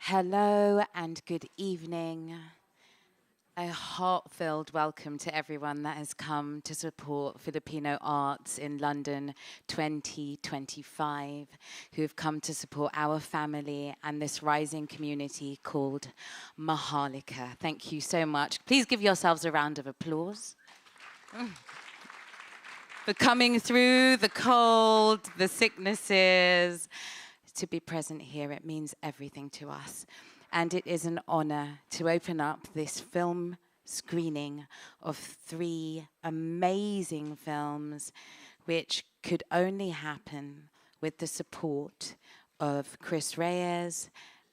Hello and good evening. A heart-filled welcome to everyone that has come to support Filipino arts in London 2025, who have come to support our family and this rising community called Maharlika. Thank you so much. Please give yourselves a round of applause for coming through the cold, the sicknesses, to be present here. It means everything to us. And it is an honor to open up this film screening of 3 amazing films, which could only happen with the support of Chris Reyes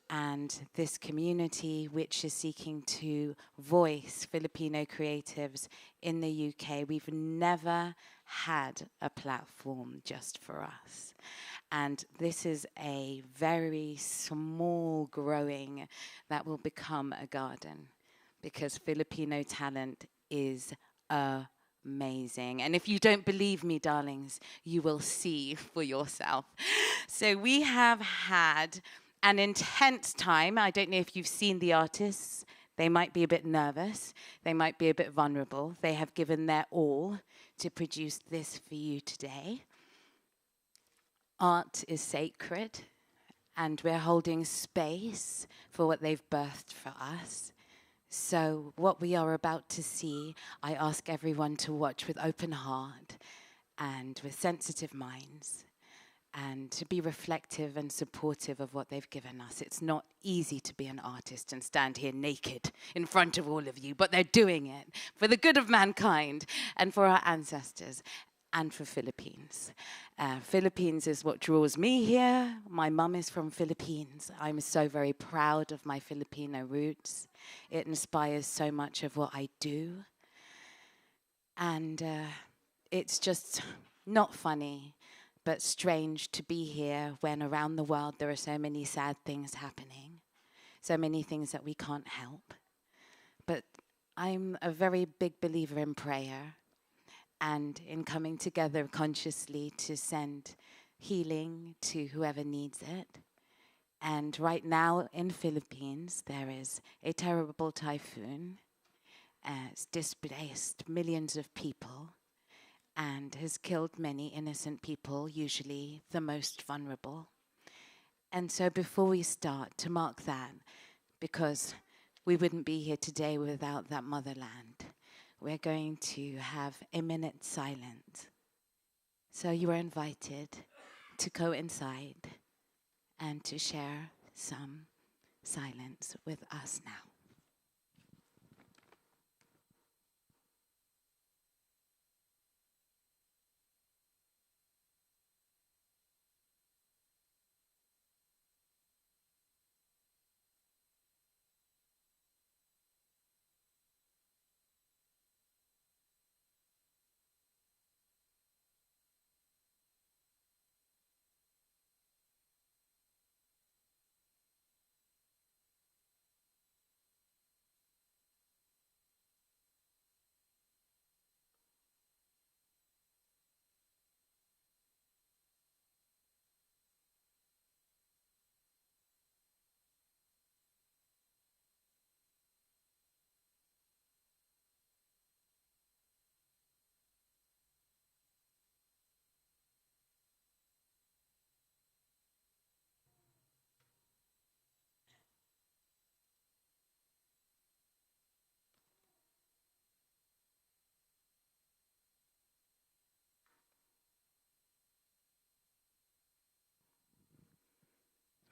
and this community, which is seeking to voice Filipino creatives in the UK. We've never had a platform just for us. And this is a very small growing that will become a garden, because Filipino talent is amazing. And if you don't believe me, darlings, you will see for yourself. So we have had an intense time. I don't know if you've seen the artists. They might be a bit nervous. They might be a bit vulnerable. They have given their all to produce this for you today. Art is sacred, and we're holding space for what they've birthed for us. So what we are about to see, I ask everyone to watch with open heart and with sensitive minds, and to be reflective and supportive of what they've given us. It's not easy to be an artist and stand here naked in front of all of you, but they're doing it for the good of mankind and for our ancestors and for Philippines. Philippines is what draws me here. My mum is from Philippines. I'm so very proud of my Filipino roots. It inspires so much of what I do. And it's just not funny, but strange to be here when around the world there are so many sad things happening, so many things that we can't help. But I'm a very big believer in prayer and in coming together consciously to send healing to whoever needs it. And right now in Philippines, there is a terrible typhoon. It's displaced millions of people and has killed many innocent people, usually the most vulnerable. And so before we start, to mark that, because we wouldn't be here today without that motherland, we're going to have a minute silence. So you are invited to go inside and to share some silence with us now.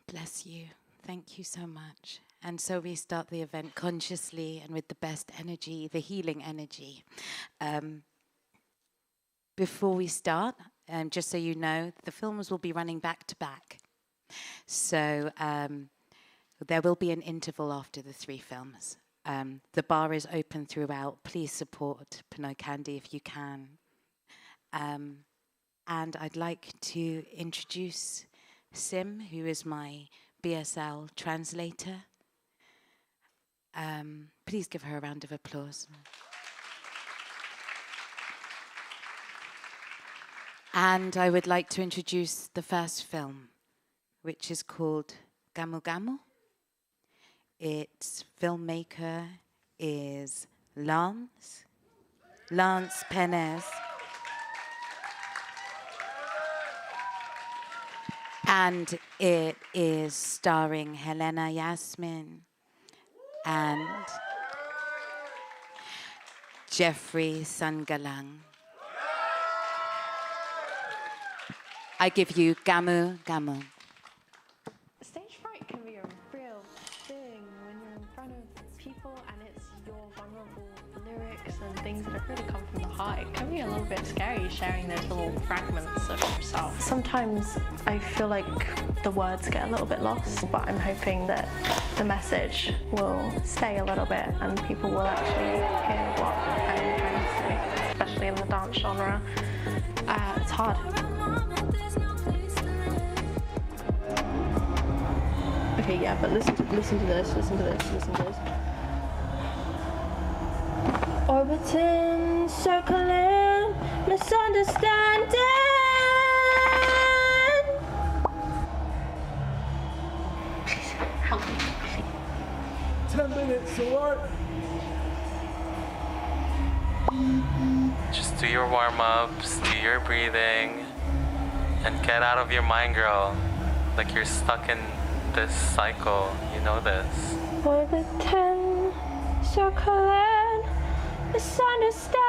Bless you. Thank you so much. And so we start the event consciously and with the best energy, the healing energy. Before we start, just so you know, the films will be running back to back. So there will be an interval after the 3 films. The bar is open throughout. Please support Pinoy Candy if you can. And I'd like to introduce Sim, who is my BSL translator. Please give her a round of applause. And I would like to introduce the first film, which is called Gamu Gamu. its filmmaker is Lance Penez. And it is starring Helena, Yasmin, and Jeffrey Sangalang. I give you Gamu Gamu. Stage fright can be a real thing when you're in front of people and it's your vulnerable lyrics and things that have really come from the heart. It can be a little bit scary sharing those little fragments of yourself. Sometimes I feel like the words get a little bit lost, but I'm hoping that the message will stay a little bit and people will actually hear what I'm trying to say, especially in the dance genre. It's hard. Okay, yeah, but listen to this. Orbiting, circling, misunderstanding. Please, help me, please. 10 minutes, alright? Just do your warm-ups, do your breathing, and get out of your mind, girl. Like you're stuck in this cycle, you know this. Orbiting, circling, misunderstanding.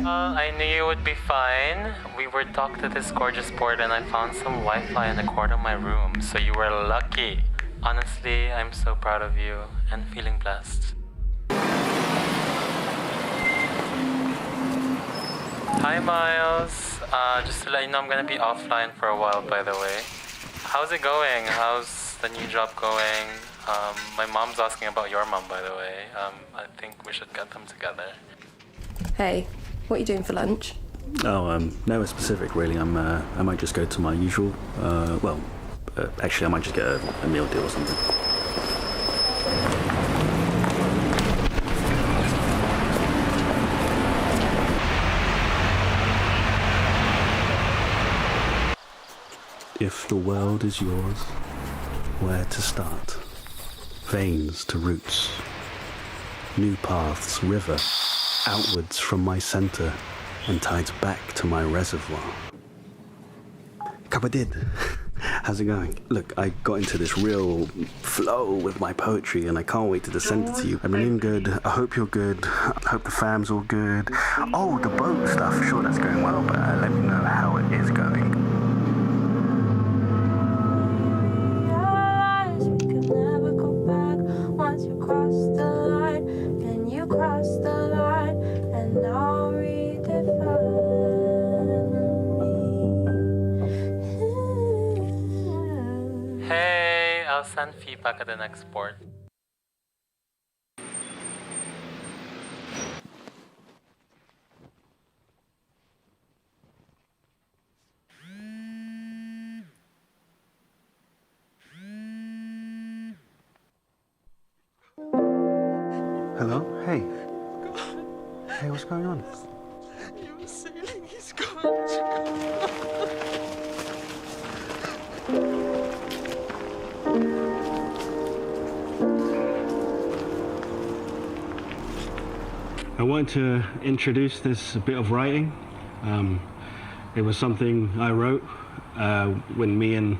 I knew you would be fine. We were docked to this gorgeous port and I found some Wi-Fi in the corner of my room, so you were lucky. Honestly, I'm so proud of you and feeling blessed. Hi Miles, just to let you know I'm gonna be offline for a while, by the way. How's it going? How's the new job going? My mom's asking about your mom, by the way. I think we should get them together. Hey, what are you doing for lunch? Oh, nowhere specific really. I might just go to my usual, actually I might just get a meal deal or something. If the world is yours, where to start? Veins to roots, new paths, river, outwards from my center and tides back to my reservoir. Kapatid, how's it going? Look, I got into this real flow with my poetry and I can't wait to send it to you. I'm doing good. I hope you're good. I hope the fam's all good. Oh, the boat stuff, sure that's going well, but let me know how it is going. Hey, I'll send feedback at the next port. Hello? Hey. Hey, what's going on? You were sailing, he's gone. I want to introduce this bit of writing. It was something I wrote when me and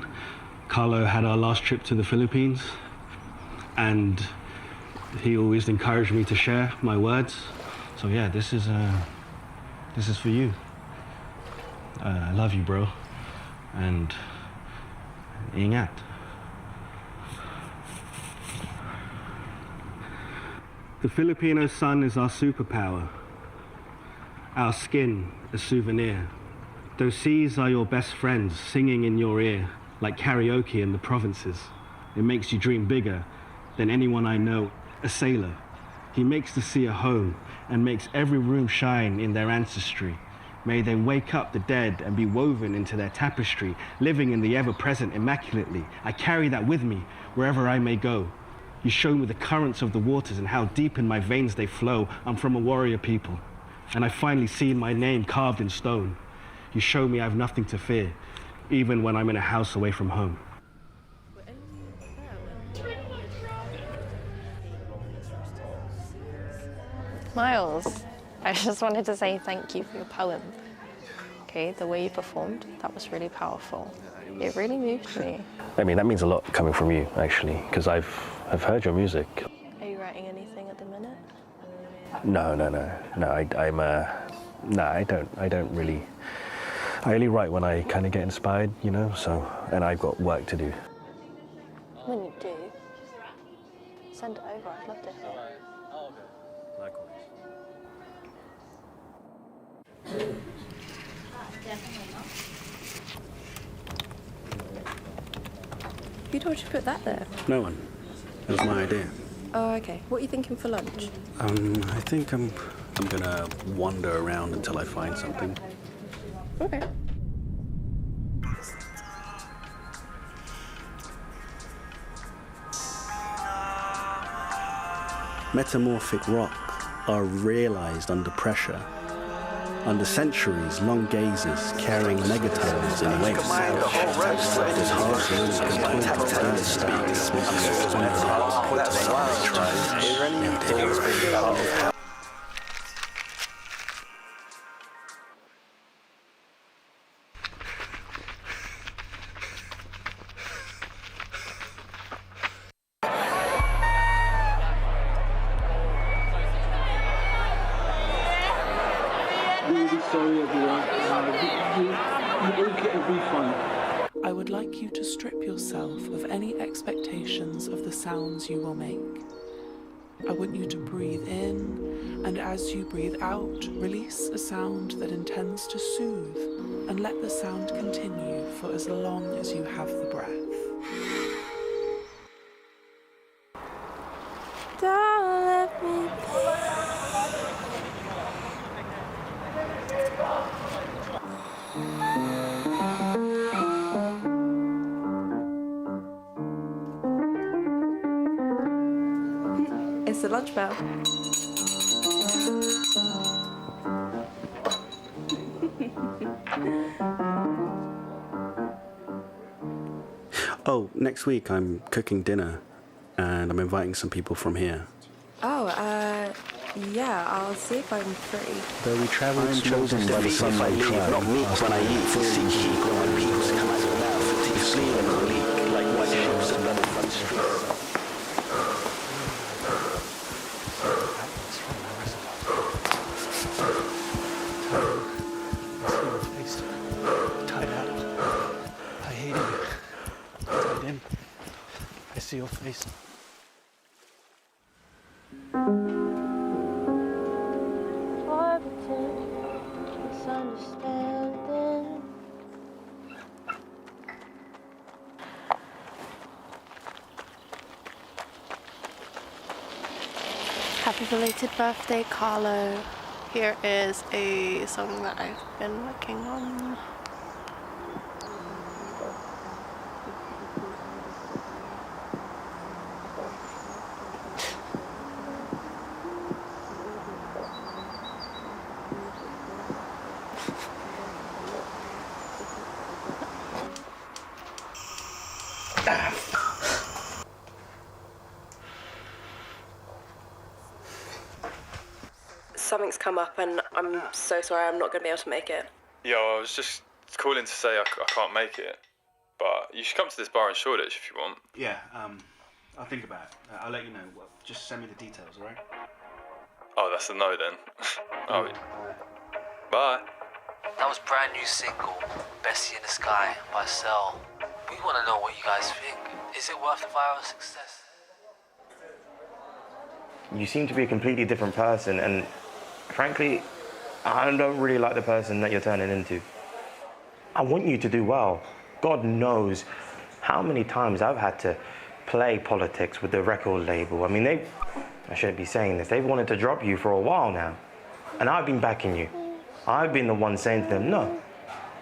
Carlo had our last trip to the Philippines, and he always encouraged me to share my words. So yeah, this is for you. I love you, bro, and ingat. The Filipino sun is our superpower, our skin a souvenir. Those seas are your best friends singing in your ear like karaoke in the provinces. It makes you dream bigger than anyone I know, a sailor. He makes the sea a home and makes every room shine in their ancestry. May they wake up the dead and be woven into their tapestry, living in the ever-present immaculately. I carry that with me wherever I may go. You show me the currents of the waters and how deep in my veins they flow. I'm from a warrior people, and I finally see my name carved in stone. You show me I have nothing to fear, even when I'm in a house away from home. Miles, I just wanted to say thank you for your poem. Okay, the way you performed, that was really powerful. It really moved me. I mean, that means a lot coming from you, actually, because I've heard your music. Are you writing anything at the minute? No. I don't really. I only write when I kind of get inspired, you know. So, and I've got work to do. When you do, send it over. I'd love to hear. Who told you to put that there? No one. It was my idea. Oh, okay. What are you thinking for lunch? I think I'm gonna wander around until I find something. Okay. Metamorphic rock are realized under pressure. Under centuries-long gazes carrying megatones and waves. This harsh Really sorry, everyone. You all get a refund. I would like you to strip yourself of any expectations of the sounds you will make. I want you to breathe in, and as you breathe out, release a sound that intends to soothe, and let the sound continue for as long as you have the breath. Don't let me be. It's the lunch bell. Oh, next week I'm cooking dinner and I'm inviting some people from here. Oh, yeah, I'll see if I'm free. Though we travel I'm chosen by the sun I leave, not meat when I eat. Seek heat when my peoples come out of mouth. Fatigue, sleep and leak like white ships and leather front streets. I see your face. Happy belated birthday, Carlo. Here is a song that I've been working on. Something's come up and I'm so sorry I'm not going to be able to make it. Yo, I was just calling to say I can't make it, but you should come to this bar in Shoreditch if you want. Yeah, I'll think about it. I'll let you know. Well, just send me the details, alright? Oh, that's a no then. Oh, bye. That was brand new single, Bessie in the Sky by Cell. We want to know what you guys think. Is it worth the viral success? You seem to be a completely different person, and frankly, I don't really like the person that you're turning into. I want you to do well. God knows how many times I've had to play politics with the record label. I mean, I shouldn't be saying this, they've wanted to drop you for a while now. And I've been backing you. I've been the one saying to them, no,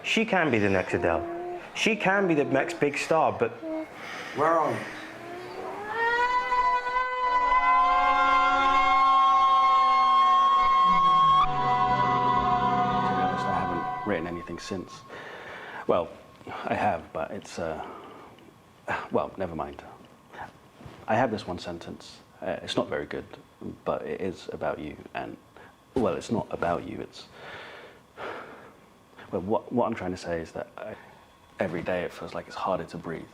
she can be the next Adele. She can be the next big star, but where are you? written anything since. Well, I have, but it's, well, never mind. I have this one sentence. It's not very good, but it is about you, and, well, it's not about you, it's, well, what I'm trying to say is that every day it feels like it's harder to breathe.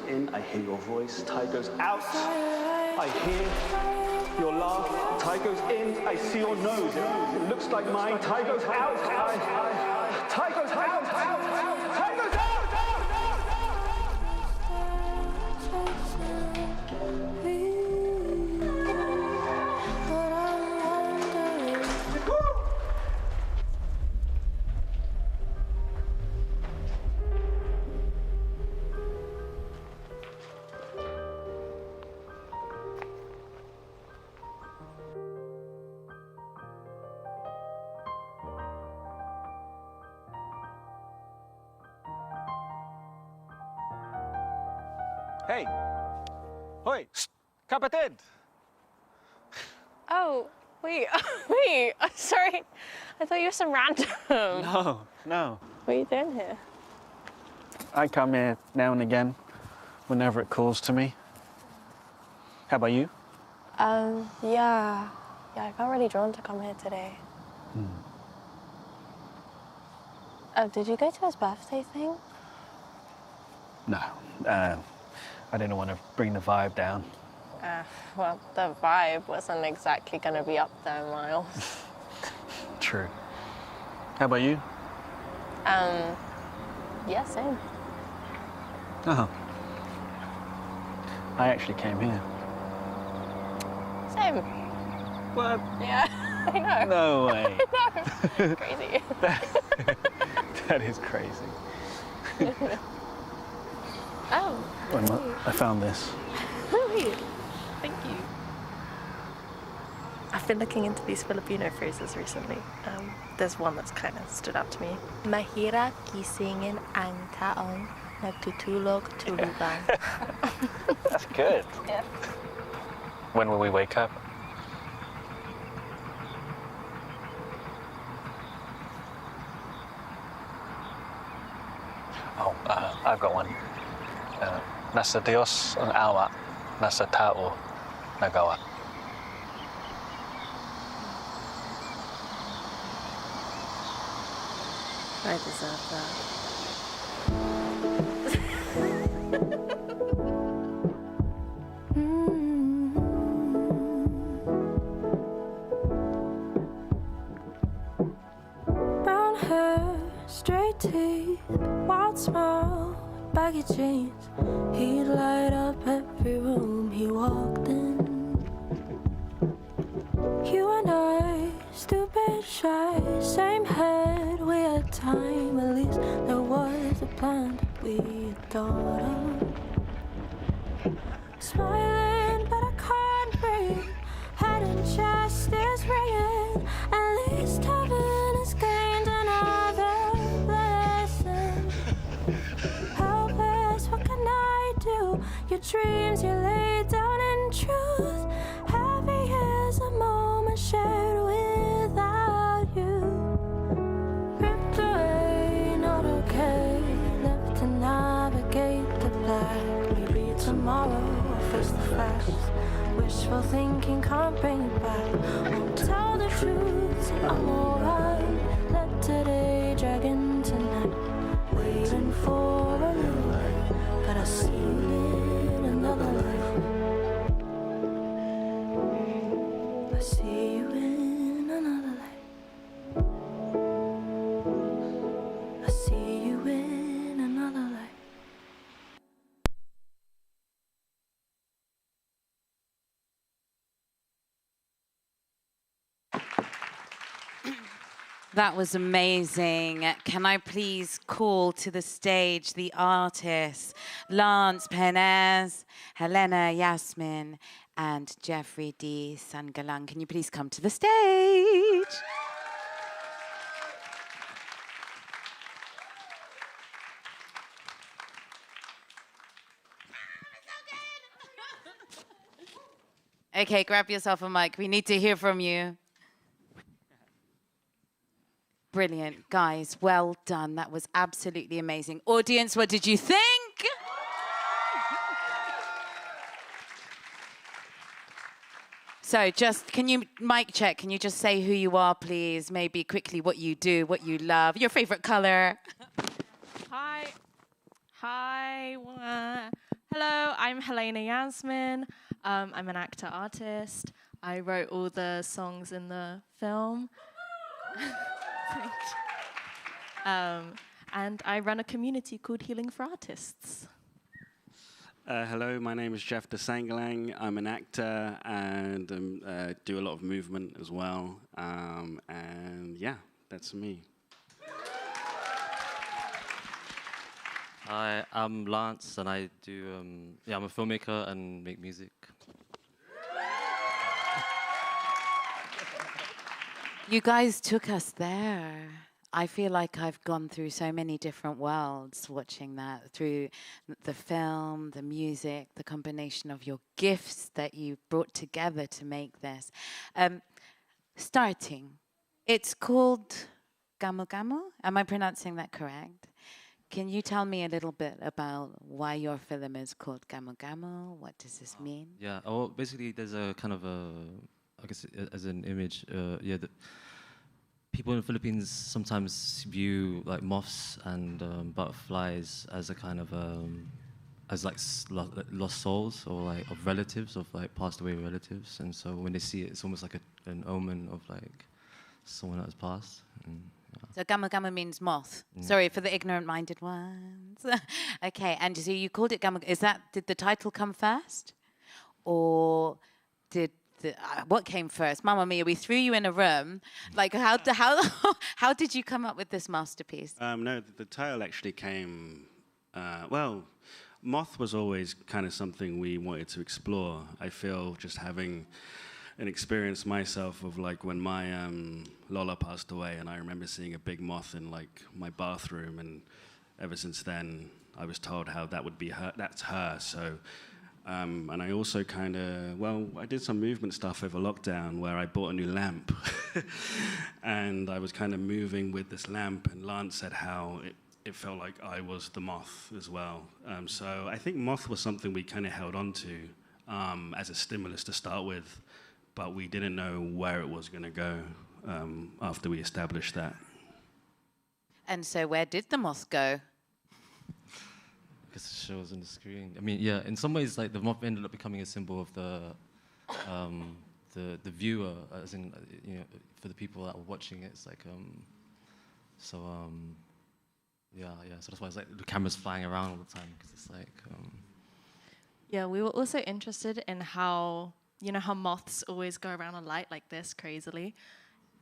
In, I hear your voice, tide goes out, I hear your laugh, tide goes in, I see your nose, it looks like mine, tide goes out, tide goes out, tide goes out! Hey! Hoy! Kapatid! Oh, wait, wait, I'm sorry. I thought you were some random. No. What are you doing here? I come here now and again, whenever it calls to me. How about you? Yeah, I got really drawn to come here today. Oh, did you go to his birthday thing? No. I didn't want to bring the vibe down. Well, the vibe wasn't exactly going to be up there, Miles. True. How about you? Yeah, same. Oh. I actually came here. Same. What? Yeah, I know. No way. I know. Crazy. That is crazy. Oh. I found this. Wait. Thank you. I've been looking into these Filipino phrases recently. There's one that's kind of stood out to me. Mahirap gisingin ang taong nagtutulog tulugan. That's good. Yeah. When will we wake up? Oh, I've got one. Nasa Dios ang awa, nasa tao nagawa. I deserve that. Brown hair, straight teeth, wild smile, baggy jeans. He'd light up every room he walked in. You and I stupid, shy, same head. We had time, at least there was a plan that we thought of. Smiling, but I can't breathe. Head and chest is ringing. At least heaven has gained another blessing. Helpless, what can I do? Your dreams you lay down in truth. Heavy as a moment shared without you. Ripped away, not okay. Left to navigate the black. Maybe tomorrow, face the facts. Wishful thinking can't bring it back. Won't tell the truth, I'm alright. Let today drag into night. Waiting for a new life, but I see you in another life. I see you in another life. I see you in another life. That was amazing. Can I please call to the stage the artists, Lance, Penez, Helena, Yasmin, and Jeffrey D. Sangalang. Can you please come to the stage? Okay, grab yourself a mic. We need to hear from you. Brilliant, guys, well done. That was absolutely amazing. Audience, what did you think? So just, can you, mic check, can you just say who you are, please? Maybe quickly what you do, what you love, your favorite color. Hi. Hello, I'm Helena Yasmin. I'm an actor artist. I wrote all the songs in the film. And I run a community called Healing for Artists. Hello, my name is Jeff de Sangalang. I'm an actor and do a lot of movement as well. And yeah, that's me. Hi, I'm Lance, and I do. I'm a filmmaker and make music. You guys took us there. I feel like I've gone through so many different worlds watching that, through the film, the music, the combination of your gifts that you brought together to make this. Starting, it's called Gamu Gamu. Am I pronouncing that correct? Can you tell me a little bit about why your film is called Gamu Gamu? What does this mean? Yeah, well, basically there's a kind of a, I guess as an image, people in the Philippines sometimes view like moths and butterflies as a kind of as like lost souls or like of relatives, of like passed away relatives, and so when they see it, it's almost like an omen of like someone that has passed. And, so Gamu Gamu means moth. Sorry for the ignorant-minded ones. Okay, and so you called it Gamu. Did the title come first, or did what came first? Mamma mia, we threw you in a room. Like how did you come up with this masterpiece? No, the title actually came. Well, moth was always kind of something we wanted to explore. I feel just having an experience myself of like when my Lola passed away, and I remember seeing a big moth in like my bathroom, and ever since then I was told how that would be her. That's her. So, and I also kind of I did some movement stuff over lockdown where I bought a new lamp, and I was kind of moving with this lamp, and Lance said how it felt like I was the moth as well. So I think moth was something we kind of held on to as a stimulus to start with. But we didn't know where it was going to go after we established that. And so where did the moth go? Because it shows on the screen. I mean, yeah, in some ways, like the moth ended up becoming a symbol of the viewer, as in, for the people that were watching it. It's like, so that's why it's like the camera's flying around all the time, because it's like. Yeah, we were also interested in how. You know how moths always go around a light like this crazily?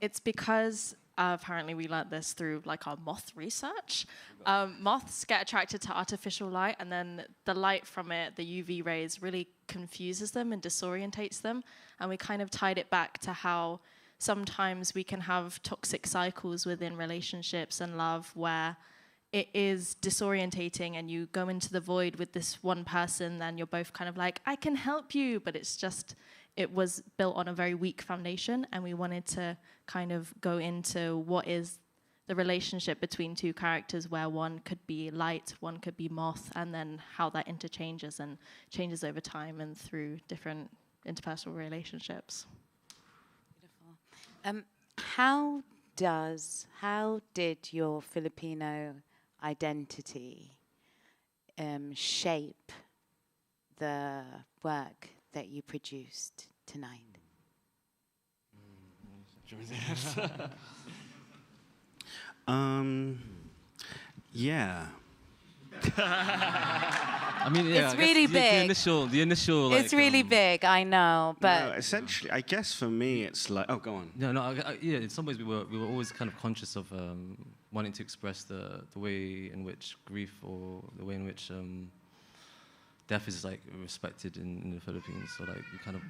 It's because apparently we learnt this through like our moth research. Moths get attracted to artificial light, and then the light from it, the UV rays, really confuses them and disorientates them. And we kind of tied it back to how sometimes we can have toxic cycles within relationships and love where it is disorientating and you go into the void with this one person and you're both kind of like, I can help you, but it's just, it was built on a very weak foundation, and we wanted to kind of go into what is the relationship between two characters where one could be light, one could be moth, and then how that interchanges and changes over time and through different interpersonal relationships. Beautiful. How did your Filipino identity shape the work that you produced tonight? Yeah. I mean, yeah, it's I really guess big. The initial. Like, it's really big, I know, but no, essentially, I guess for me, it's like, oh, go on. No. Yeah, in some ways, we were always kind of conscious of wanting to express the way in which grief or the way in which death is like respected in the Philippines. So like, we kind of,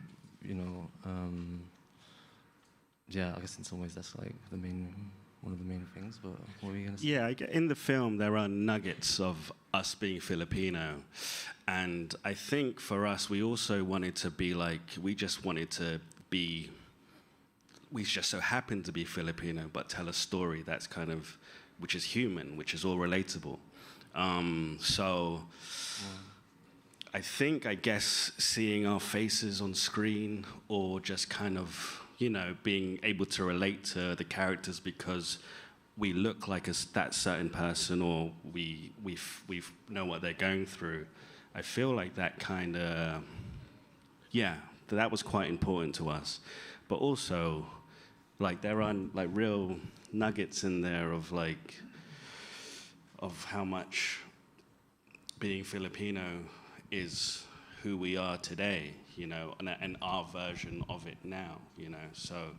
yeah, I guess in some ways that's like one of the main things, but what were you going to say? Yeah, in the film there are nuggets of us being Filipino, and I think for us we also wanted to be like, we just so happened to be Filipino, but tell a story that's kind of, which is human, which is all relatable. I guess seeing our faces on screen, or just kind of, being able to relate to the characters because we look like that certain person, or we know what they're going through. I feel like that kind of, that was quite important to us. But also, like, there are like real nuggets in there of how much being Filipino is who we are today, and our version of it now, So,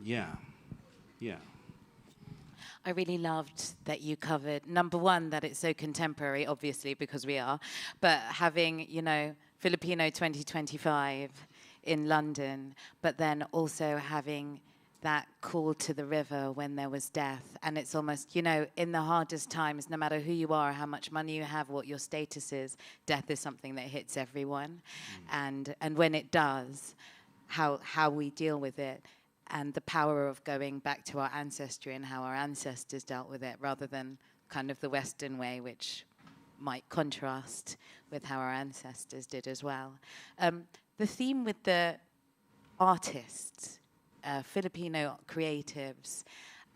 yeah. I really loved that you covered, number one, that it's so contemporary, obviously, because we are, but having, Filipino 2025 in London, but then also having that call to the river when there was death. And it's almost, in the hardest times, no matter who you are, how much money you have, what your status is, death is something that hits everyone. And when it does, how we deal with it, and the power of going back to our ancestry and how our ancestors dealt with it, rather than kind of the Western way, which might contrast with how our ancestors did as well. The theme with the artists, Filipino creatives,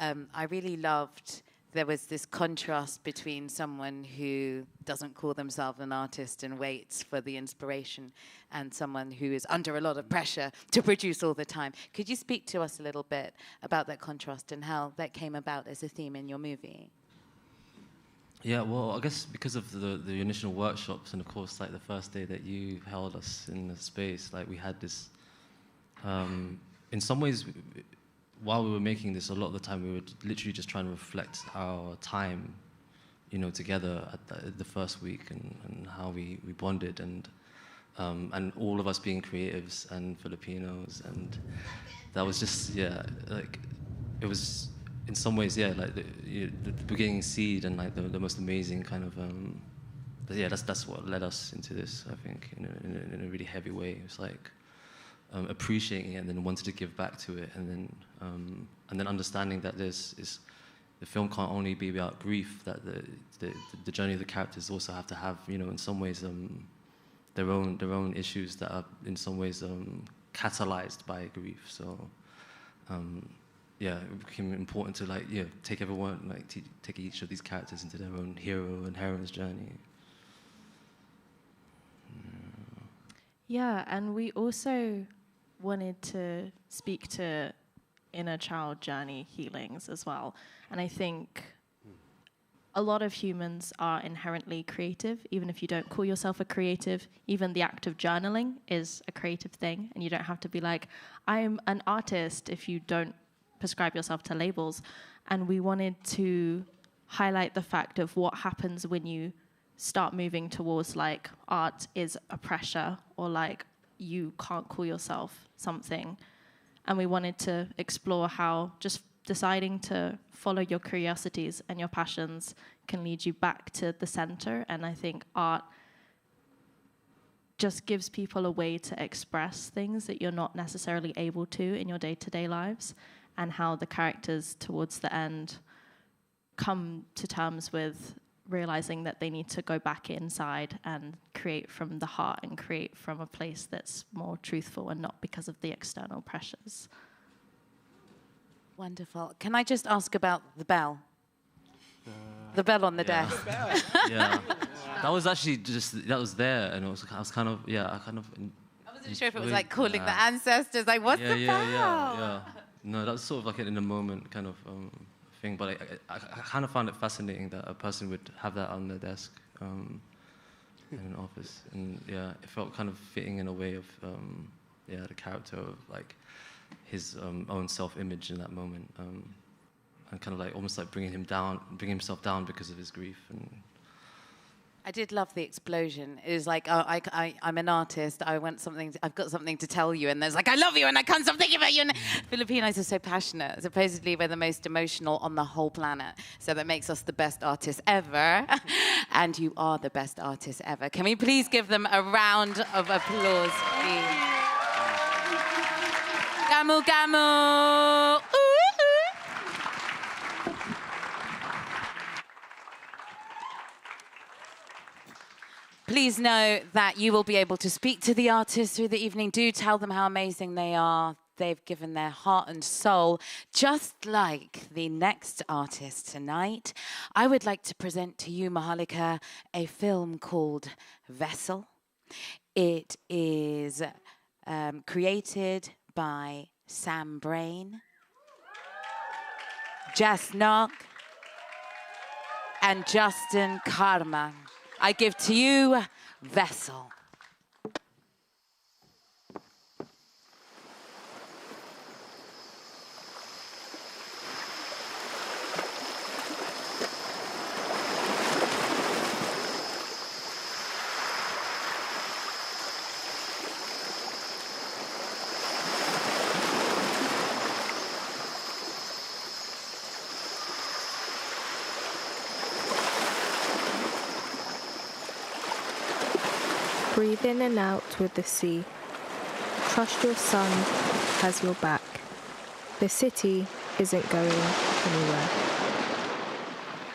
I really loved. There was this contrast between someone who doesn't call themselves an artist and waits for the inspiration, and someone who is under a lot of pressure to produce all the time. Could you speak to us a little bit about that contrast and how that came about as a theme in your movie? Yeah, well, I guess because of the initial workshops, and of course, like the first day that you held us in the space, like we had this, in some ways, while we were making this, a lot of the time we were literally just trying to reflect our time, together at the first week, and how we bonded, and all of us being creatives and Filipinos, and that was just, like, it was in some ways, like the beginning seed, and like the most amazing kind of, that's what led us into this, I think, in a really heavy way. It was like, appreciating it, and then wanted to give back to it, and then understanding that the film can't only be about grief, that the journey of the characters also have to have, in some ways, their own issues that are in some ways catalyzed by grief. So it became important to take everyone, take each of these characters into their own hero and heroine's journey. Yeah, and we also wanted to speak to inner child journey healings as well. And I think a lot of humans are inherently creative, even if you don't call yourself a creative. Even the act of journaling is a creative thing, and you don't have to be like, I'm an artist, if you don't prescribe yourself to labels. And we wanted to highlight the fact of what happens when you start moving towards like art is a pressure, or like you can't call yourself something. And we wanted to explore how just deciding to follow your curiosities and your passions can lead you back to the center. And I think art just gives people a way to express things that you're not necessarily able to in your day-to-day lives, and how the characters towards the end come to terms with realizing that they need to go back inside and create from the heart and create from a place that's more truthful and not because of the external pressures. Wonderful. Can I just ask about the bell? The bell on the desk. Yeah. That was actually that was there, and I was kind of, I wasn't sure if it was like calling the ancestors, like, what's the bell? Yeah. No, that was sort of like in a moment kind of thing, but I kind of found it fascinating that a person would have that on their desk in an office, and it felt kind of fitting in a way of the character of like his own self-image in that moment, and kind of like almost like bringing himself down because of his grief. And I did love the explosion. It was like, I'm an artist. I've got something to tell you. And there's like, I love you and I can't stop thinking about you. And Filipinos are so passionate. Supposedly, we're the most emotional on the whole planet. So that makes us the best artists ever. And you are the best artists ever. Can we please give them a round of applause, please? Gamu, gamu. Ooh. Please know that you will be able to speak to the artists through the evening. Do tell them how amazing they are. They've given their heart and soul, just like the next artist tonight. I would like to present to you, Maharlika, a film called Vessel. It is created by Sam Brain, Jess Nock, and Justin Karma. I give to you Vessel. Breathe in and out with the sea. Trust your sun has your back. The city isn't going anywhere.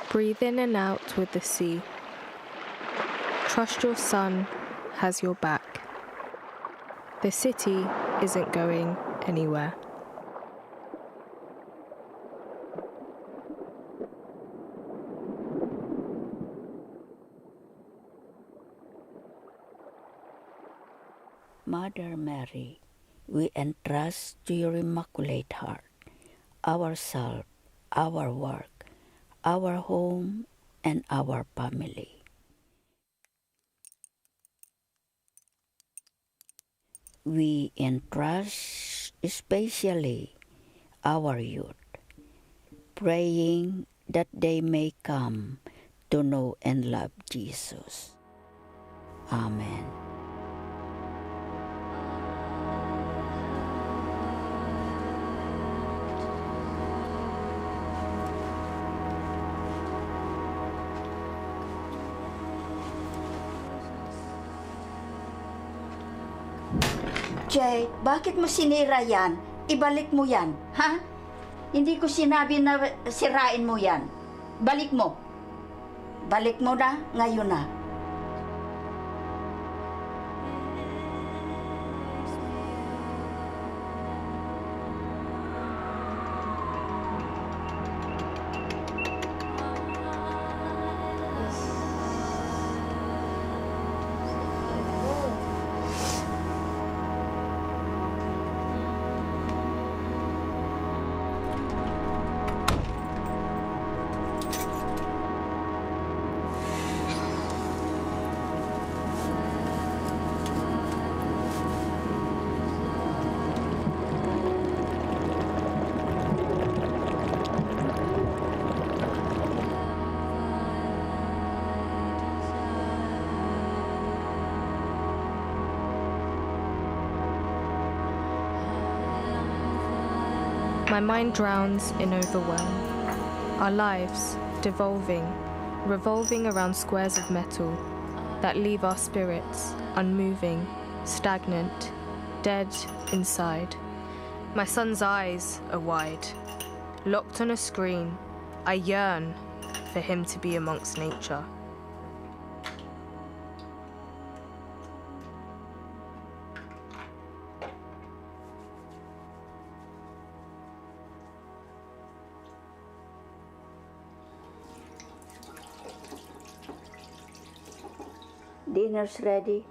Breathe in and out with the sea. Trust your sun has your back. The city isn't going anywhere. Mother Mary, we entrust to your immaculate heart ourselves, our work, our home, and our family. We entrust especially our youth, praying that they may come to know and love Jesus. Amen. Jay, bakit mo sinira yan? Ibalik mo yan, ha? Hindi ko sinabi na sirain mo yan. Balik mo. Balik mo na, ngayon na. My mind drowns in overwhelm. Our lives, devolving, revolving around squares of metal that leave our spirits unmoving, stagnant, dead inside. My son's eyes are wide. Locked on a screen, I yearn for him to be amongst nature. Dinner's ready.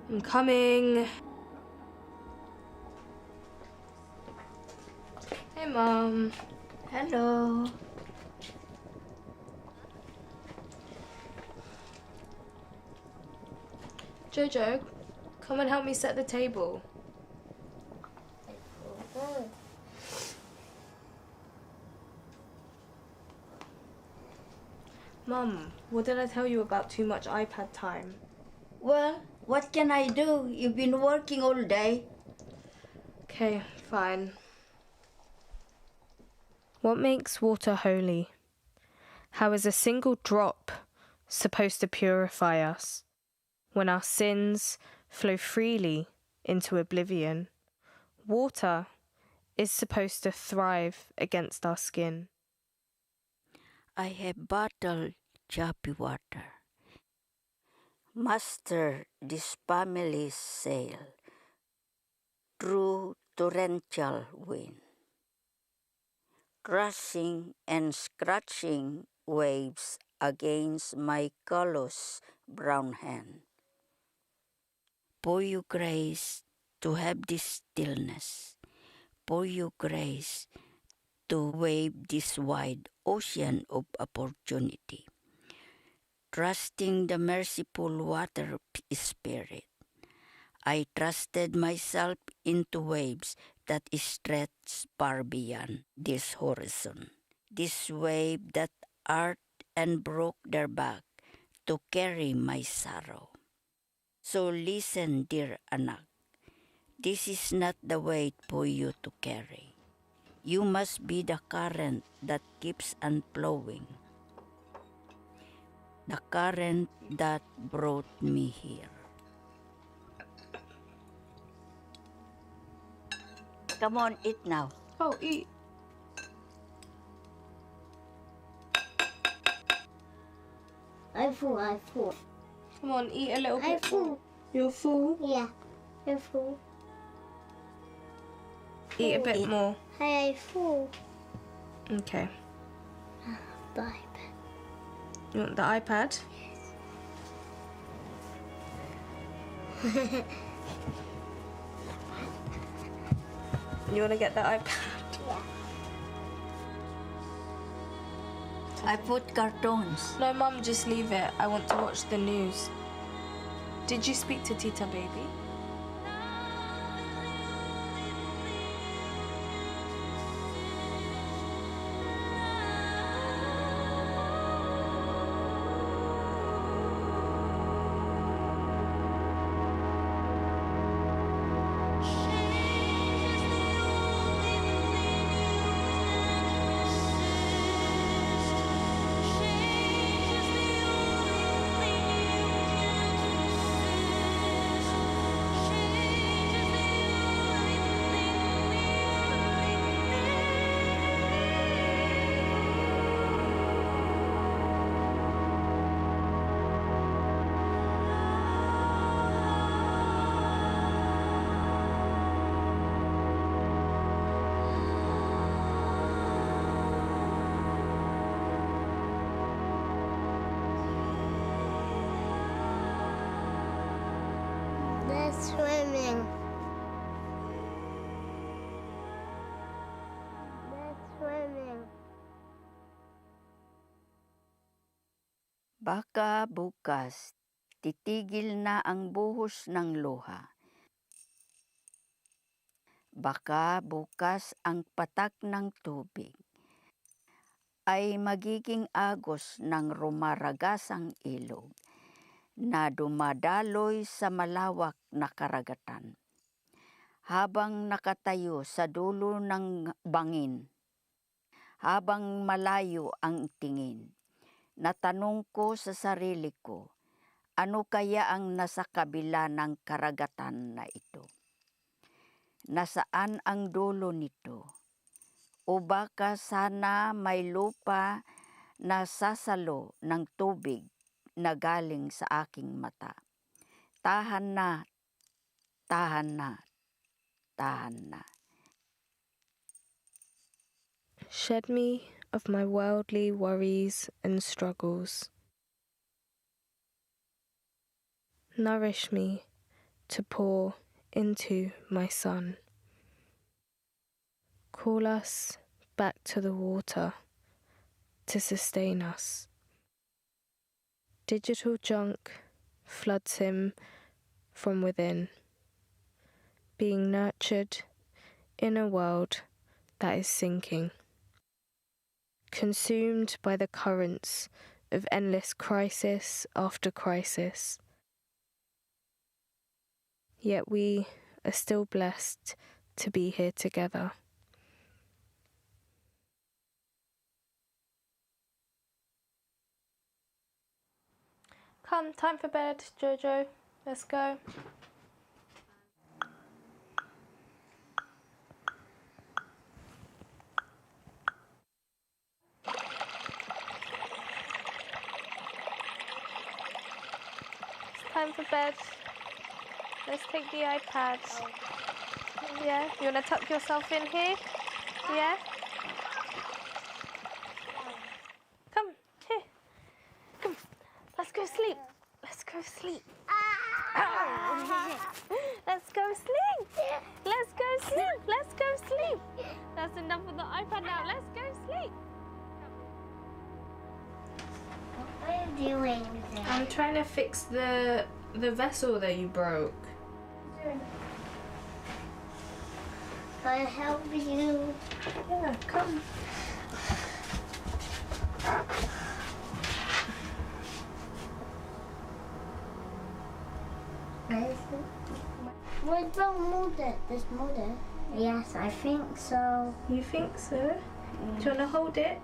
I'm coming. Hey, Mom. Hello. Jojo, come and help me set the table. Mum, what did I tell you about too much iPad time? Well, what can I do? You've been working all day. Okay, fine. What makes water holy? How is a single drop supposed to purify us when our sins flow freely into oblivion? Water is supposed to thrive against our skin. I have bottled choppy water. Master this family's sail through torrential wind, crushing and scratching waves against my callous brown hand. For you grace to have this stillness, for you grace to wave this wide ocean of opportunity, trusting the merciful water spirit. I trusted myself into waves that stretch far beyond this horizon. This wave that arched and broke their back to carry my sorrow. So listen, dear anak, this is not the weight for you to carry. You must be the current that keeps on flowing. The current that brought me here. Come on, eat now. Oh, eat. I'm full, I'm full. Come on, eat a little I'm bit. full. You're full? Yeah, I'm full. Eat a bit more. I'm full. Okay. The iPad. You want the iPad? Yes. You want to get the iPad? Yeah. I put cartoons. No, Mum, just leave it. I want to watch the news. Did you speak to Tita Baby? Let's swimming. Let's swimming. Baka bukas, titigil na ang buhos ng luha. Baka bukas ang patak ng tubig ay magiging agos ng rumaragasang ilog na dumadaloy sa malawak na karagatan. habang nakatayo sa dulo ng bangin, habang malayo ang tingin. Natanong ko sa sarili ko, ano kaya ang nasa kabila ng karagatan na ito? Nasaan ang dulo nito? O baka sana may lupa na sasalo ng tubig na galing sa aking mata. Tahan na, tahan na, tahan na. Shed me of my worldly worries and struggles. Nourish me to pour into my son. Call us back to the water to sustain us. Digital junk floods him from within, being nurtured in a world that is sinking, consumed by the currents of endless crisis after crisis. Yet we are still blessed to be here together. Come, time for bed, Jojo. Let's go. It's time for bed. Let's take the iPad. Yeah, you want to tuck yourself in here? Yeah? Come, here. Come, let's go sleep. Let's go sleep. Let's go sleep. Let's go sleep. Let's go sleep. That's enough of the iPad now. Let's go sleep. What are you doing there? I'm trying to fix the vessel that you broke. Can I help you? Yeah, come. What about mother? There's mother. Yes, I think so. You think so? Do you want to hold it?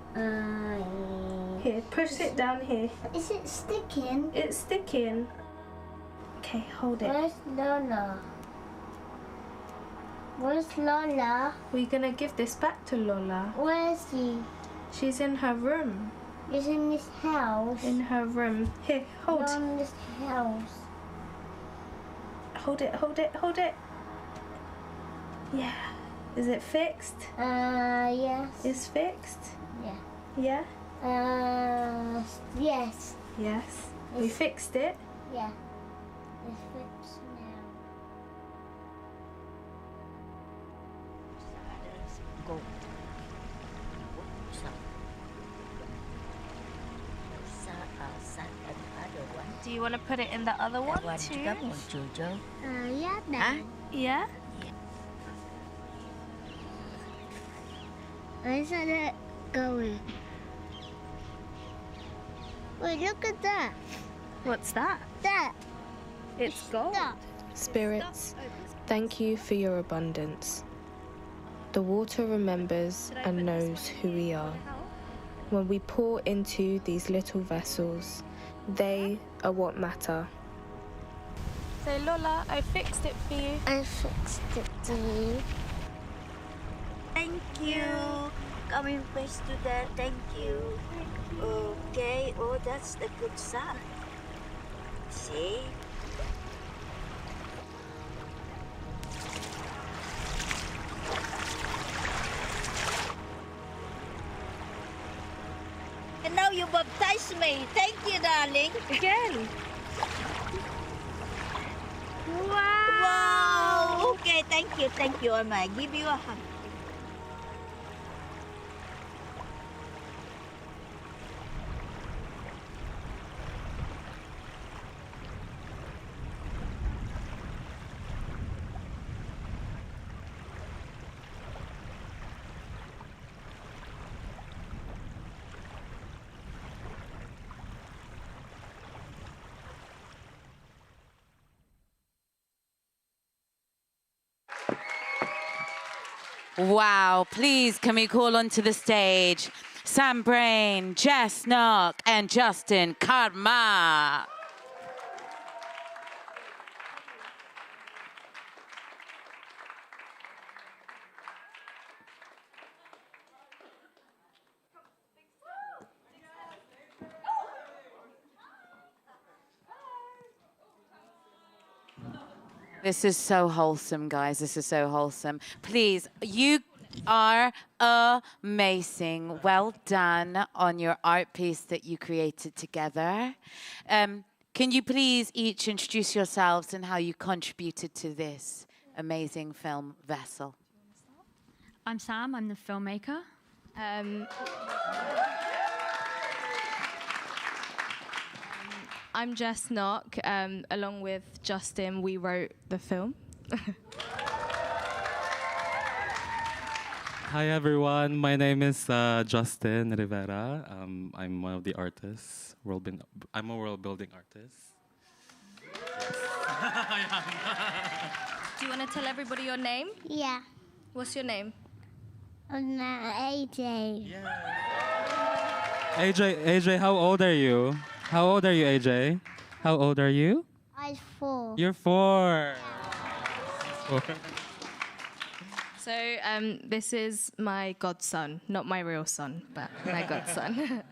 Here, push it down here. Is it sticking? It's sticking. Okay, hold it. Where's Lola? Where's Lola? We're gonna give this back to Lola. Where is she? She's in her room. Is in this house? In her room. Here, hold. Not in this house. Hold it, hold it, hold it. Yeah. Is it fixed? Yes. It's fixed? Yeah. Yeah? Yes. Yes. We fixed it? Yeah. It's fixed now. Go. Do you want to put it in the other one too? Jojo. Yeah, Dad. Huh? Yeah? Where's it going? Wait, look at that. What's that? That. It's gold. Spirits, thank you for your abundance. The water remembers and knows who we are. When we pour into these little vessels, they are what matter. Say, Lola, I fixed it for you. I fixed it for you. Thank you. Coming first to that, thank you. Okay, oh, that's the good sign. See? And now you baptize me. Thank you, darling. Again. Wow. Okay, thank you. I might give you a hug. Wow, please can we call onto the stage Sam Brain, Jess Nock, and Justin Karma. This is so wholesome, guys. This is so wholesome. Please, you are amazing. Well done on your art piece that you created together. Can you please each introduce yourselves and how you contributed to this amazing film, Vessel? I'm Sam, I'm the filmmaker. I'm Jess Nock. Along with Justin, we wrote the film. Hi everyone, my name is Justin Riveira. I'm one of the artists. I'm a world building artist. Do you want to tell everybody your name? Yeah. What's your name? AJ. AJ, how old are you? How old are you, AJ? How old are you? I'm 4. You're 4. So this is my godson, not my real son, but my godson.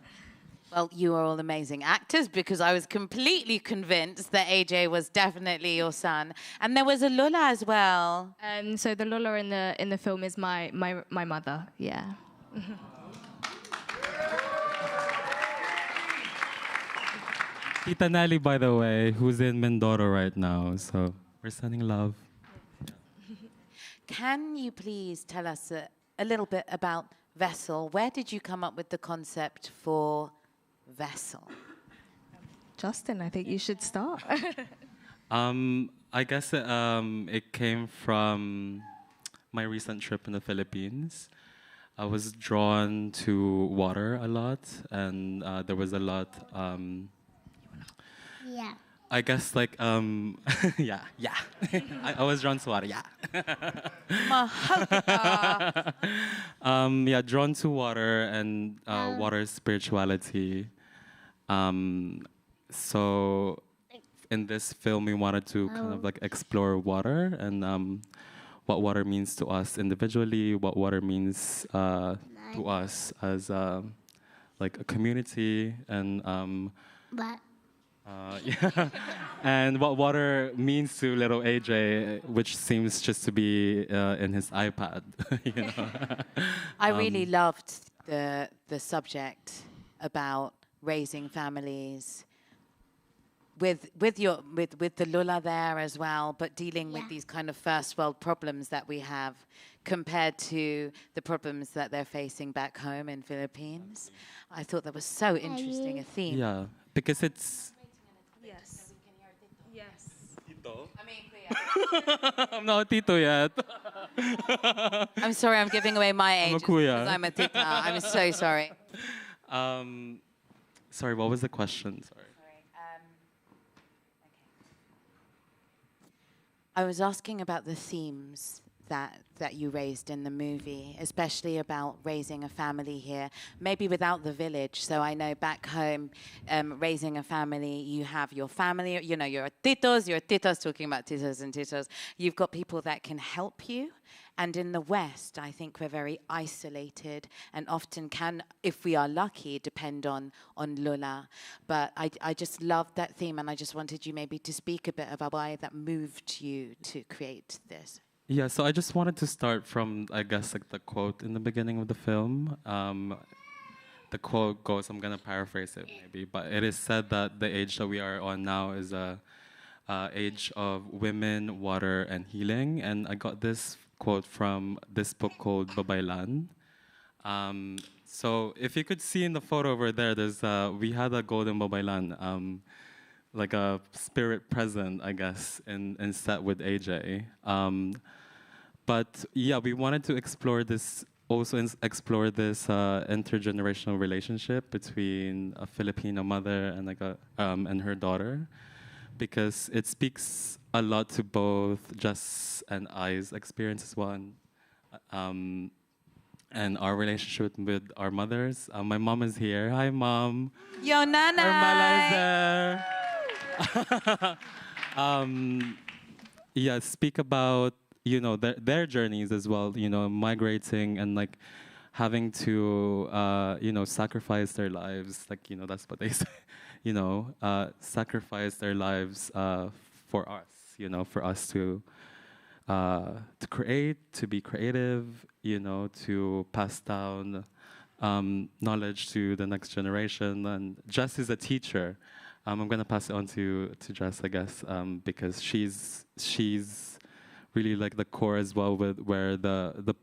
Well, you are all amazing actors because I was completely convinced that AJ was definitely your son. And there was a Lula as well. So the Lula in the film is my mother, yeah. Tita Nelly, by the way, who's in Mindoro right now. So we're sending love. Can you please tell us a little bit about Vessel? Where did you come up with the concept for Vessel? Justin, I think you should start. I guess it came from my recent trip in the Philippines. I was drawn to water a lot, and there was a lot. Yeah. I guess like yeah. I was drawn to water, yeah. Maharlika. Yeah, drawn to water and water spirituality. So in this film, we wanted to kind of like explore water and what water means to us individually, what water means to us as like a community, and yeah, and what water means to little AJ, which seems just to be in his iPad, you know. I really loved the subject about raising families with the Lula there as well, but dealing with these kind of first world problems that we have compared to the problems that they're facing back home in Philippines. I thought that was so interesting a theme. Yeah, because it's. Yes. Yes. Tito? I'm not a Tito yet. I'm sorry, I'm giving away my age. I'm a kuya. Because I'm a tita. I'm so sorry. Sorry, what was the question? Sorry. I was asking about the themes that you raised in the movie, especially about raising a family here, maybe without the village. So I know back home, raising a family, you have your family, you know, your titos, talking about titos and titos. You've got people that can help you. And in the West, I think we're very isolated and often can, if we are lucky, depend on Lula. But I just loved that theme, and I just wanted you maybe to speak a bit about why that moved you to create this. Yeah, so I just wanted to start from, I guess, like the quote in the beginning of the film. The quote goes, I'm going to paraphrase it maybe, but it is said that the age that we are on now is a age of women, water, and healing. And I got this quote from this book called Babaylan. So if you could see in the photo over there, there's we had a golden Babaylan, like a spirit present, I guess, in set with AJ. But yeah, we wanted to explore this, also explore this intergenerational relationship between a Filipino mother and like and her daughter, because it speaks a lot to both Jess and I's experience as well. And and our relationship with our mothers. My mom is here. Hi, Mom. Yo, Nana. Hermela is there. Yeah, speak about, you know, their journeys as well, you know, migrating and like having to, you know, sacrifice their lives. Like, you know, that's what they say, you know, sacrifice their lives for us, you know, for us to create, to be creative, you know, to pass down knowledge to the next generation. And Jess is a teacher. I'm going to pass it on to Jess, I guess, because she's really like the core as well, with where the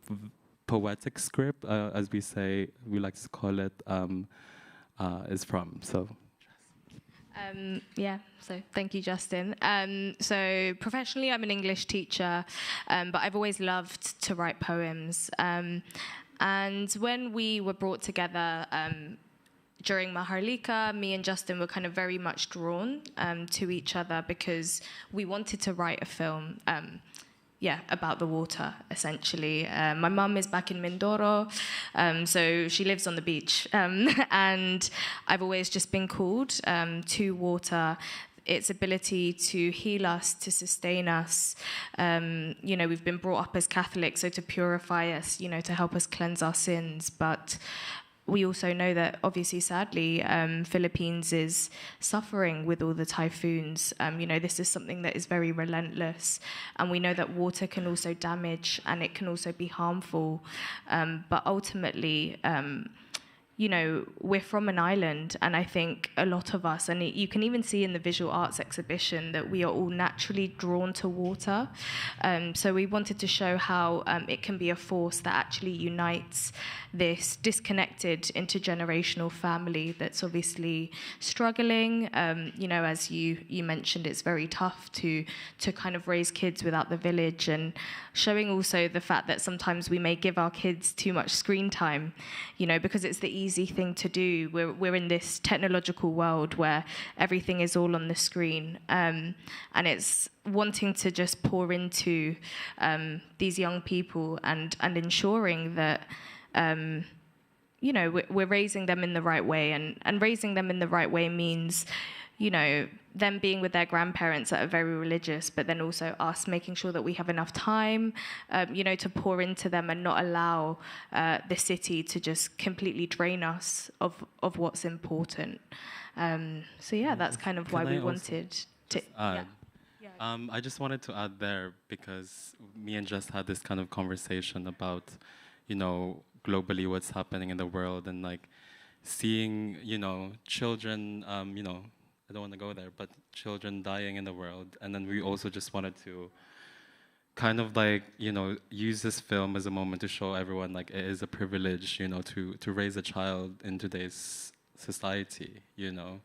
poetic script, as we say, we like to call it, is from. So. Yeah, so thank you, Justin. So professionally, I'm an English teacher, but I've always loved to write poems. And when we were brought together during Maharlika, me and Justin were kind of very much drawn to each other because we wanted to write a film about the water, essentially. My mum is back in Mindoro, so she lives on the beach. And I've always just been called to water, its ability to heal us, to sustain us. You know, we've been brought up as Catholics, so to purify us, you know, to help us cleanse our sins. But we also know that, obviously, sadly, Philippines is suffering with all the typhoons. You know, this is something that is very relentless. And we know that water can also damage and it can also be harmful. But ultimately, you know, we're from an island, and I think a lot of us, and you can even see in the visual arts exhibition, that we are all naturally drawn to water. So we wanted to show how it can be a force that actually unites this disconnected intergenerational family that's obviously struggling. You know, as you mentioned, it's very tough to kind of raise kids without the village, and showing also the fact that sometimes we may give our kids too much screen time, you know, because it's the easy thing to do. We're in this technological world where everything is all on the screen, and it's wanting to just pour into these young people and ensuring that you know, we're raising them in the right way, and raising them in the right way means, you know, them being with their grandparents that are very religious, but then also us making sure that we have enough time, you know, to pour into them and not allow the city to just completely drain us of what's important. So yeah, that's kind of why we wanted to add. I just wanted to add there, because me and Jess had this kind of conversation about, you know, globally what's happening in the world, and like seeing, you know, children, you know, I don't want to go there, but children dying in the world. And then we also just wanted to kind of like, you know, use this film as a moment to show everyone like it is a privilege, you know, to raise a child in today's society, you know.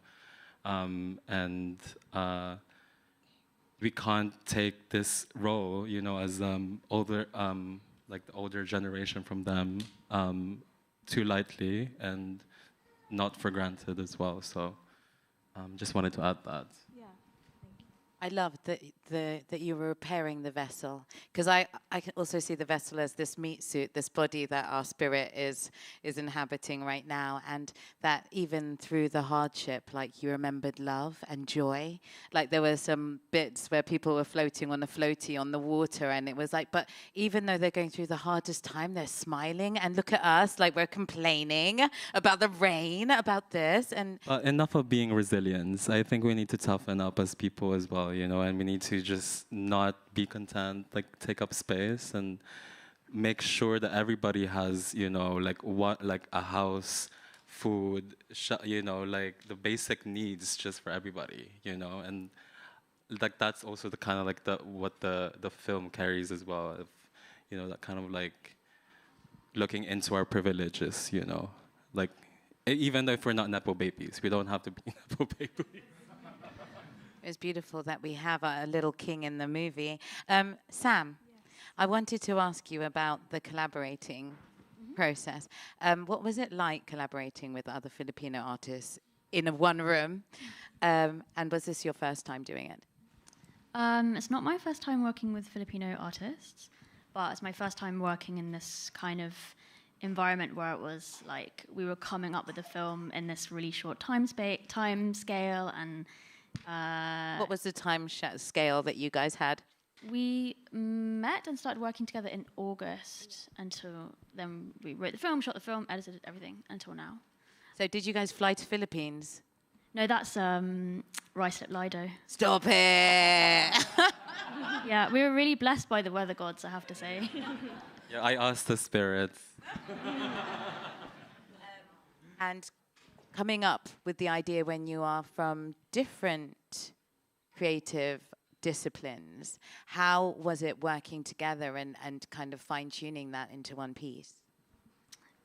And we can't take this role, you know, as older, like the older generation from them, too lightly and not for granted as well. So just wanted to add that. I love that you were repairing the vessel, because I can also see the vessel as this meat suit, this body that our spirit is inhabiting right now, and that even through the hardship, like you remembered love and joy. Like there were some bits where people were floating on a floaty on the water, and it was like, but even though they're going through the hardest time, they're smiling, and look at us, like we're complaining about the rain, about this, and enough of being resilient. I think we need to toughen up as people as well, you know, and we need to just not be content, like take up space and make sure that everybody has, you know, like a house, food, you know, like the basic needs just for everybody, you know, and like that's also the kind of like what the film carries as well, of, you know, that kind of like looking into our privileges, you know, like even if we're not Nepo babies, we don't have to be Nepo babies. It's beautiful that we have a little king in the movie. Sam, I wanted to ask you about the collaborating process. What was it like collaborating with other Filipino artists in one room? And was this your first time doing it? It's not my first time working with Filipino artists. but it's my first time working in this kind of environment where it was like we were coming up with the film in this really short time scale. And what was the time scale that you guys had? We met and started working together in August until then. We wrote the film, shot the film, edited everything until now. So did you guys fly to Philippines? No, that's Rice at Lido. Stop it! Yeah, we were really blessed by the weather gods, I have to say. Yeah, I asked the spirits. And coming up with the idea when you are from different creative disciplines, how was it working together and kind of fine-tuning that into one piece?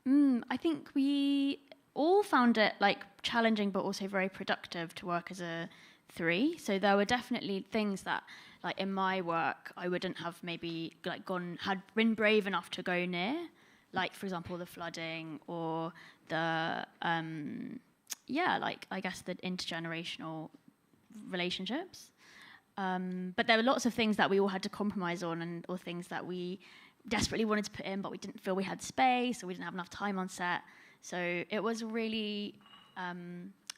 I think we all found it like challenging but also very productive to work as a three. So there were definitely things that, like in my work, I wouldn't have maybe like had been brave enough to go near, like for example the flooding or the like I guess the intergenerational relationships. But there were lots of things that we all had to compromise on, or things that we desperately wanted to put in, but we didn't feel we had space, or we didn't have enough time on set. So it was a really,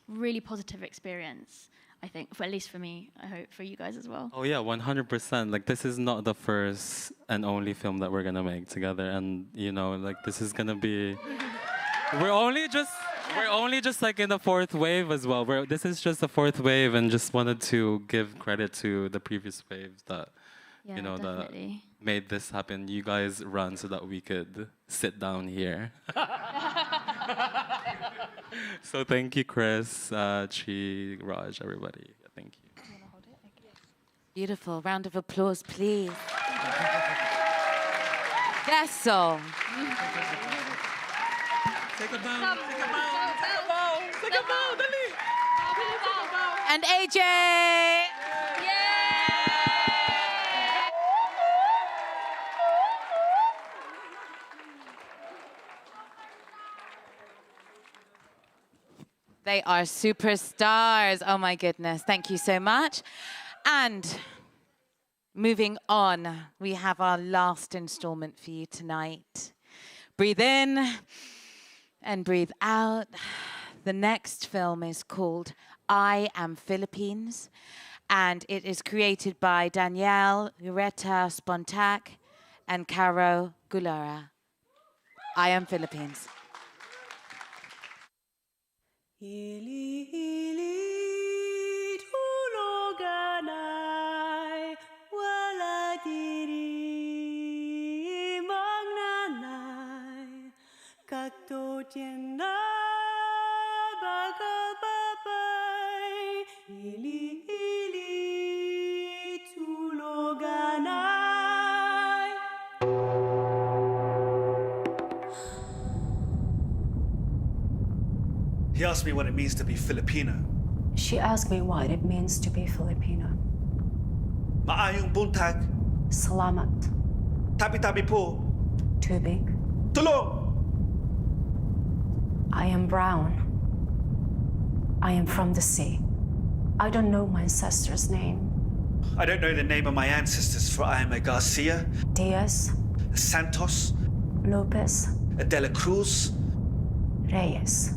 really positive experience, I think, at least for me. I hope for you guys as well. Oh yeah, 100%. Like this is not the first and only film that we're gonna make together, and you know, like this is gonna be. We're only just like in the fourth wave as well. This is just the fourth wave, and just wanted to give credit to the previous waves that, you know, definitely. that made this happen. You guys run so that we could sit down here. So thank you, Chris, Chi, Raj, everybody. Thank you. Beautiful. Round of applause, please. That's so. Take a bow. Take a bow. Take a bow. Take a bow. Dali. And AJ. They are superstars. Oh my goodness. Thank you so much. And moving on, we have our last installment for you tonight. Breathe in and breathe out. The next film is called I Am Philippines, and it is created by Danielle, Ureta-Spontak, and Charo, Galura. I Am Philippines. Wala diri magnanay kakto tienda bagal babay ili tuloganay. He asked me what it means to be Filipino. She asked me what it means to be Filipino. Maayong buntag. Salamat. Tabi-tabi po. Tubig. Tulong! I am brown. I am from the sea. I don't know my ancestor's name. I don't know the name of my ancestors, for I am a Garcia, Diaz, a Santos, Lopez, a De La Cruz, Reyes.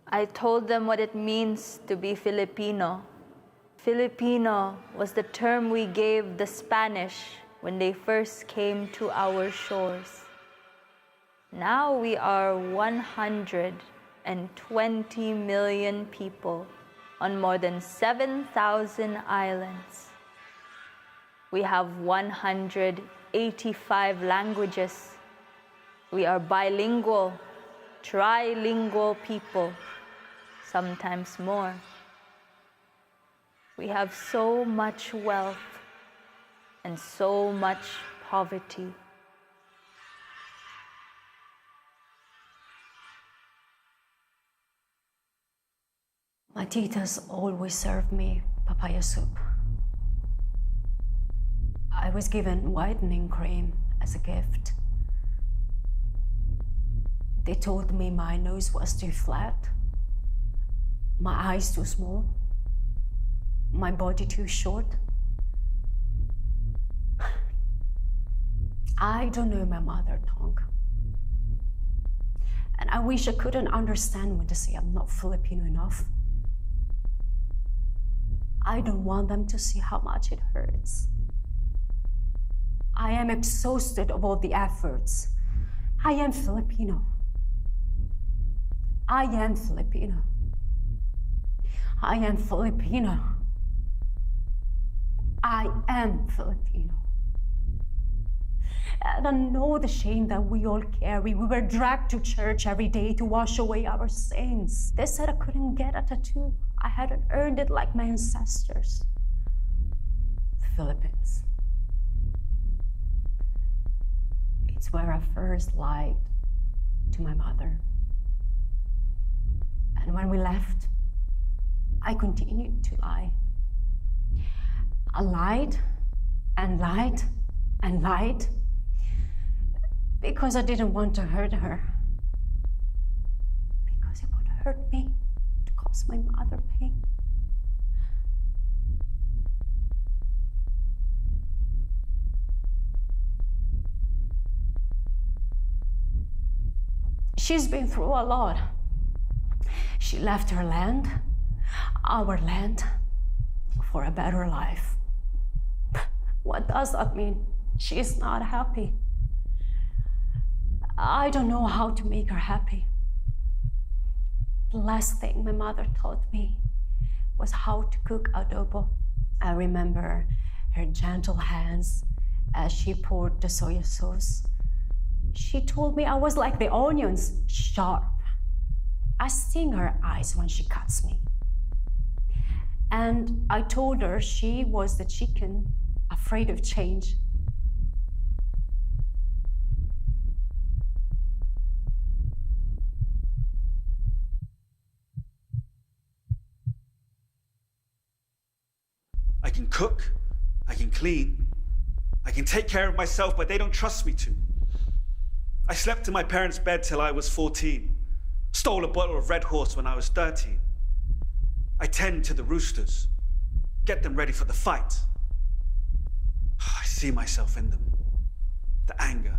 I told them what it means to be Filipino. Filipino was the term we gave the Spanish when they first came to our shores. Now we are 120 million people on more than 7,000 islands. We have 185 languages. We are bilingual, trilingual people, sometimes more. We have so much wealth and so much poverty. My titas always serve me papaya soup. I was given whitening cream as a gift. They told me my nose was too flat, my eyes too small, my body too short. I don't know my mother tongue. And I wish I couldn't understand when they say I'm not Filipino enough. I don't want them to see how much it hurts. I am exhausted of all the efforts. I am Filipino. I am Filipino. I am Filipino. I am Filipino. And I know the shame that we all carry. We were dragged to church every day to wash away our sins. They said I couldn't get a tattoo. I hadn't earned it like my ancestors. The Philippines. It's where I first lied to my mother. And when we left, I continued to lie. I lied and lied and lied because I didn't want to hurt her. Because it would hurt me to cause my mother pain. She's been through a lot. She left her land, our land, for a better life. What does that mean? She's not happy. I don't know how to make her happy. The last thing my mother taught me was how to cook adobo. I remember her gentle hands as she poured the soy sauce. She told me I was like the onions, sharp. I sting her eyes when she cuts me. And I told her she was the chicken, afraid of change. I can cook, I can clean, I can take care of myself, but they don't trust me to. I slept in my parents' bed till I was 14, stole a bottle of Red Horse when I was 13. I tend to the roosters, get them ready for the fight. I see myself in them, the anger,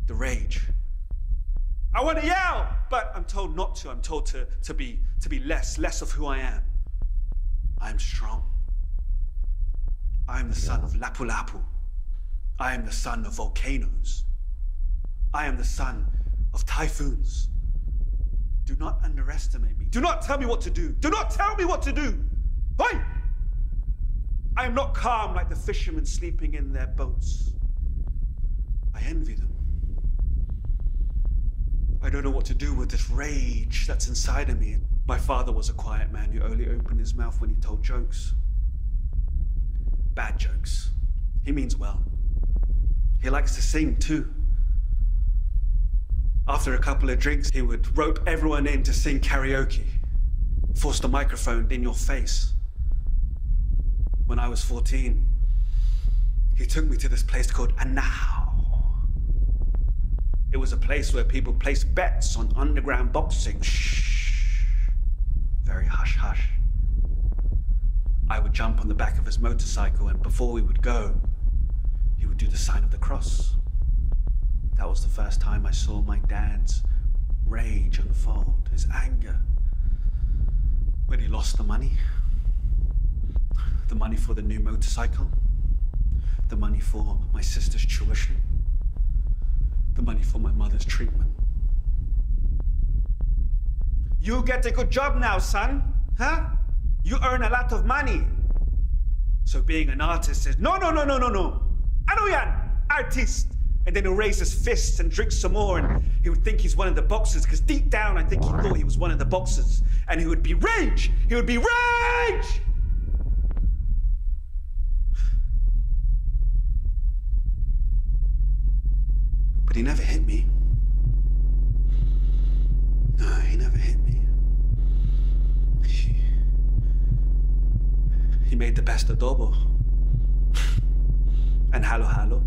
the rage. I want to yell, but I'm told not to. I'm told to be less of who I am. I am strong. I am the son of Lapu-Lapu. I am the son of volcanoes. I am the son of typhoons. Do not underestimate me. Do not tell me what to do. Do not tell me what to do. Oi! I am not calm like the fishermen sleeping in their boats. I envy them. I don't know what to do with this rage that's inside of me. My father was a quiet man who only opened his mouth when he told jokes. Bad jokes. He means well. He likes to sing too. After a couple of drinks, he would rope everyone in to sing karaoke, force the microphone in your face. When I was 14, he took me to this place called Anahao. It was a place where people placed bets on underground boxing. Shh. Very hush-hush. I would jump on the back of his motorcycle, and before we would go, he would do the sign of the cross. That was the first time I saw my dad's rage unfold, his anger. When he lost the money for the new motorcycle, the money for my sister's tuition, the money for my mother's treatment. You get a good job now, son, huh? You earn a lot of money. So being an artist says, no. Ano yan? Artist. And then he'll raise his fists and drink some more, and he would think he's one of the boxers, because deep down I think he thought he was one of the boxers. And he would be rage! He would be rage! But he never hit me. No, he never hit me. He made the best adobo. and halo halo.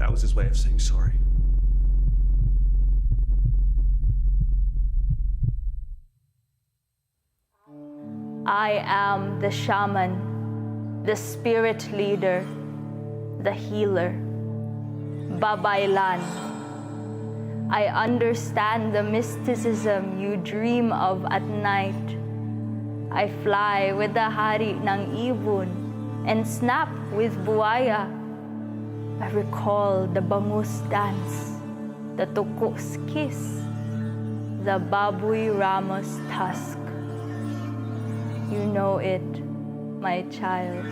That was his way of saying sorry. I am the shaman, the spirit leader, the healer, Babaylan. I understand the mysticism you dream of at night. I fly with the hari ng ibon and snap with buaya. I recall the bangus dance, the tukok's kiss, the baboy ramos tusk. You know it, my child.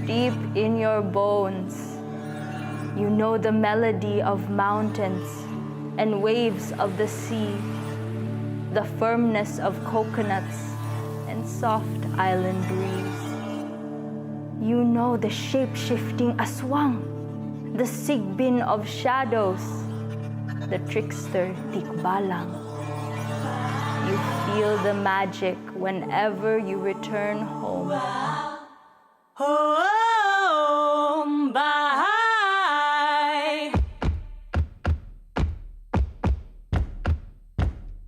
Deep in your bones, you know the melody of mountains and waves of the sea, the firmness of coconuts and soft island breeze. You know the shape-shifting aswang, the sigbin of shadows, the trickster tikbalang. You feel the magic whenever you return home. Home, bye.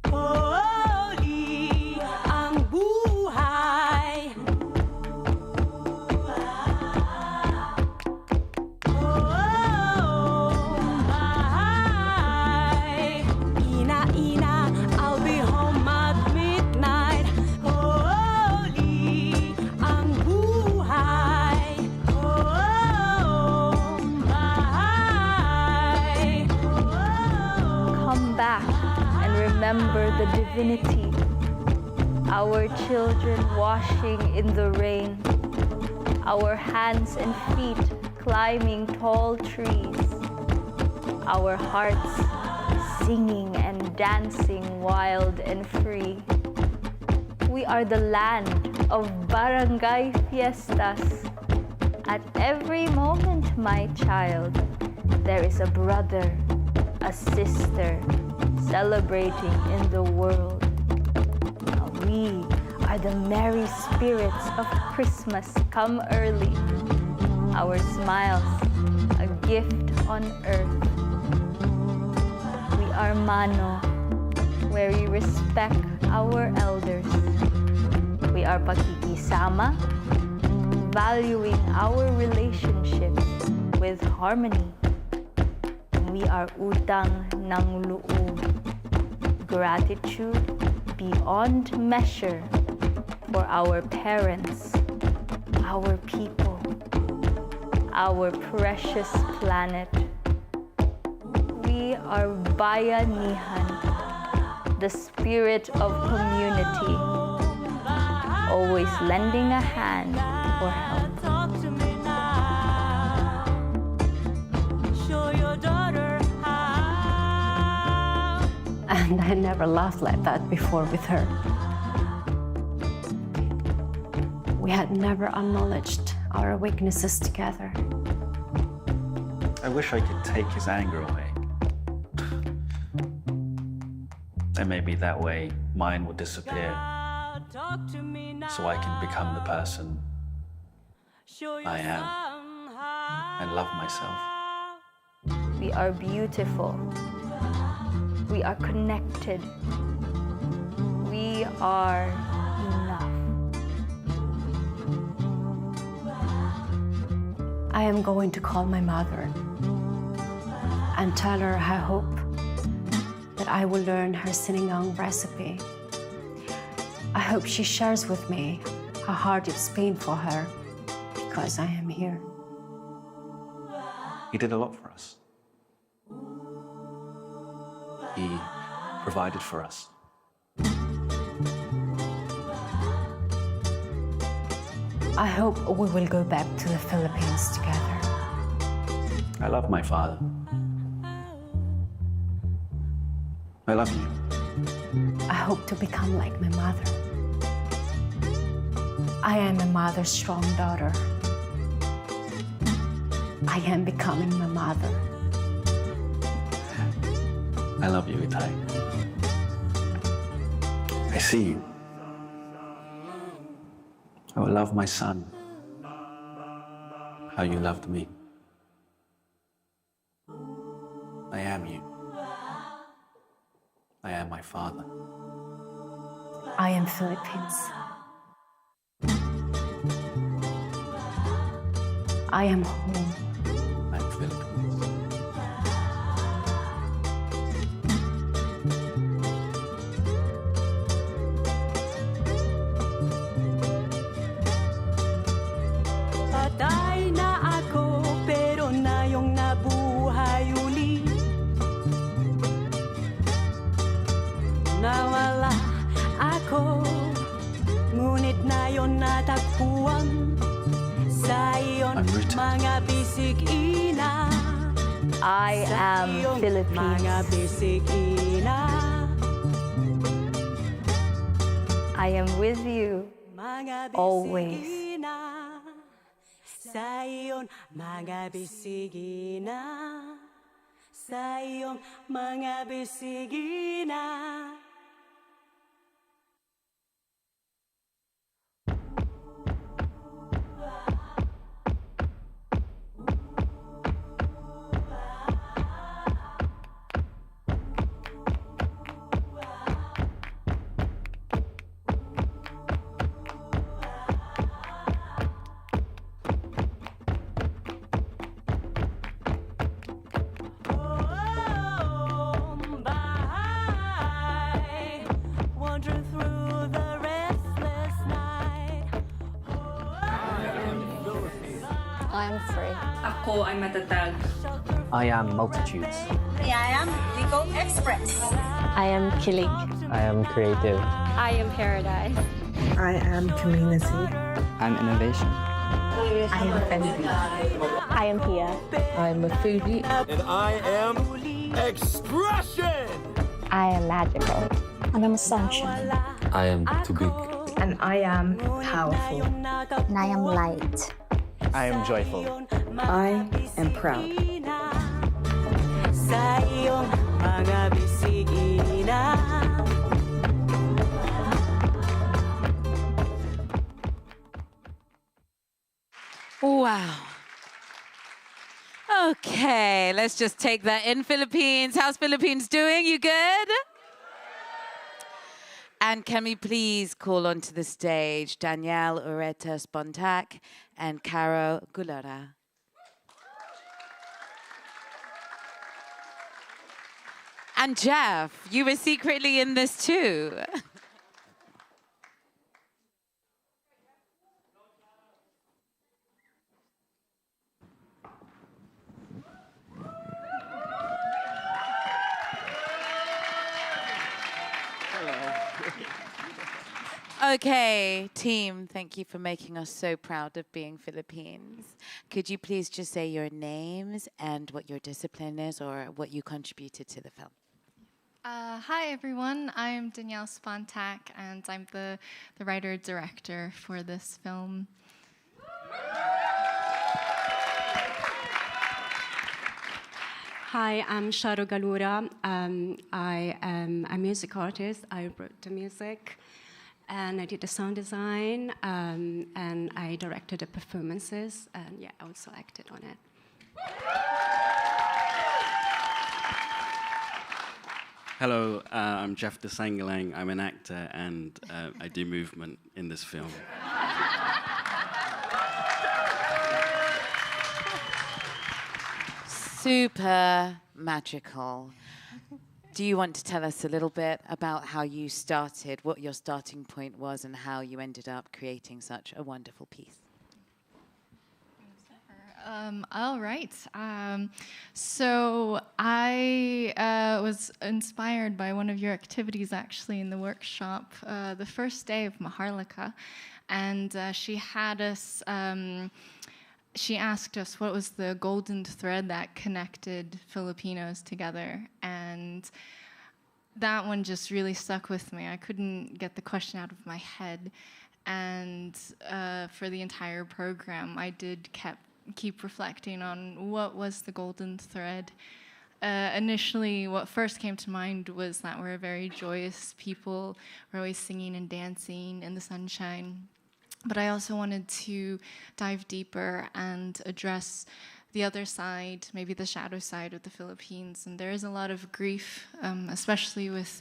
Holy ang buhay. Home, bye. Ina, I'll be home at midnight. Holy ang buhay. Home, bye. Come back and remember the divinity. Our children washing in the rain. Our hands and feet climbing tall trees. Our hearts singing and dancing wild and free. We are the land of barangay fiestas. At every moment, my child, there is a brother, a sister, celebrating in the world. Now we are the merry spirits of Christmas come early. Our smiles, a gift on earth. We are Mano, where we respect our elders. We are Pakikisama, valuing our relationships with harmony. We are Utang ng Loob, gratitude beyond measure for our parents, our people, our precious planet. We are Bayanihan, the spirit of community, always lending a hand for help. And I never laughed like that before with her. We had never acknowledged our weaknesses together. I wish I could take his anger away. And maybe that way mine would disappear, so I can become the person I am and love myself. We are beautiful. We are connected. We are enough. I am going to call my mother and tell her I hope that I will learn her sinigang recipe. I hope she shares with me how hard it's been for her because I am here. He did a lot for us. He provided for us. I hope we will go back to the Philippines together. I love my father. I love you. I hope to become like my mother. I am my mother's strong daughter. I am becoming my mother. I love you, Itai. I see you. I will love my son how you loved me. I am you. I am my father. I am Philippines. I am home. I'm Philippines. Patay na ako pero ngayong nabuhay uli. Nawala ako, ngunit ngayon natagpuan sa iyon mga bisig ina. I am Philippines. Mga bisig ina. I am with you always. Sa iyon mga bisig ina. Sa iyong mga bisig ina. I am free. Ako ay matatag. I am multitudes. I am Legal Express. I am Kilig. I am creative. I am paradise. I am community. I'm innovation. I am friendly. I am Pia. I'm a foodie. And I am expression. I am magical. And I'm sunshine. I am too big. And I am powerful. And I am light. I am joyful. I am proud. Sa iyong mga bisig ina. Wow. Okay, let's just take that in, Philippines. How's Philippines doing? You good? And can we please call onto the stage Danielle, Ureta-Spontak, and Charo, Galura. And Jeff, you were secretly in this too. Okay, team, thank you for making us so proud of being Philippines. Could you please just say your names and what your discipline is or what you contributed to the film? Hi everyone, I'm Danielle Spontak and I'm the writer-director for this film. Hi, I'm Charo Galura. I am a music artist. I wrote the music. And I did the sound design, and I directed the performances, and yeah, I also acted on it. Hello, I'm Jeff de Sangelang. I'm an actor, and I do movement in this film. Super magical. Do you want to tell us a little bit about how you started, what your starting point was, and how you ended up creating such a wonderful piece? All right. So I was inspired by one of your activities, actually, in the workshop, the first day of Maharlika, and she had us. She asked us what was the golden thread that connected Filipinos together, and that one just really stuck with me. I couldn't get the question out of my head, and for the entire program, I did keep reflecting on what was the golden thread. Initially, what first came to mind was that we're a very joyous people. We're always singing and dancing in the sunshine. But I also wanted to dive deeper and address the other side, maybe the shadow side of the Philippines. And there is a lot of grief, especially with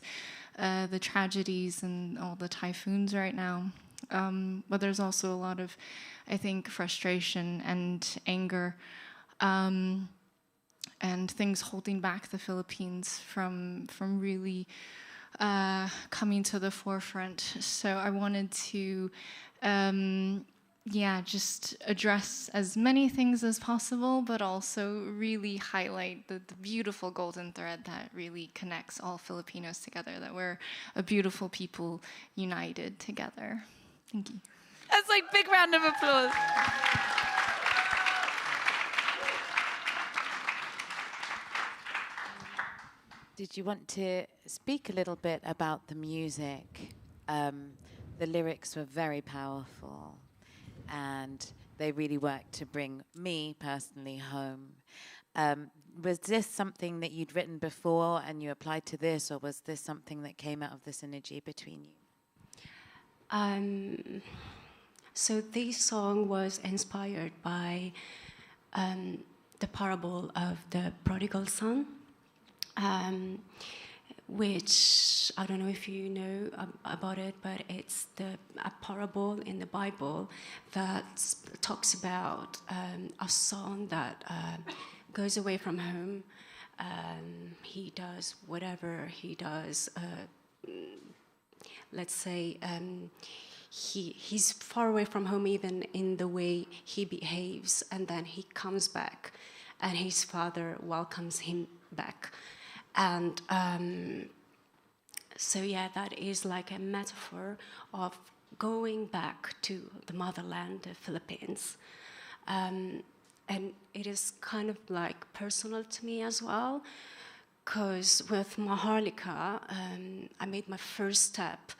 the tragedies and all the typhoons right now. But there's also a lot of, I think, frustration and anger and things holding back the Philippines from really coming to the forefront. So I wanted to just address as many things as possible, but also really highlight the beautiful golden thread that really connects all Filipinos together, that we're a beautiful people united together. Thank you. That's like big round of applause. Did you want to speak a little bit about the music? The lyrics were very powerful, and they really worked to bring me personally home. Was this something that you'd written before and you applied to this, or was this something that came out of the synergy between you? So this song was inspired by the parable of the prodigal son, which I don't know if you know about it, but it's a parable in the Bible that talks about a son that goes away from home. He does whatever he does. Let's say he's far away from home even in the way he behaves, and then he comes back and his father welcomes him back. And so that is like a metaphor of going back to the motherland, the Philippines. And it is kind of like personal to me as well, because with Maharlika, I made my first step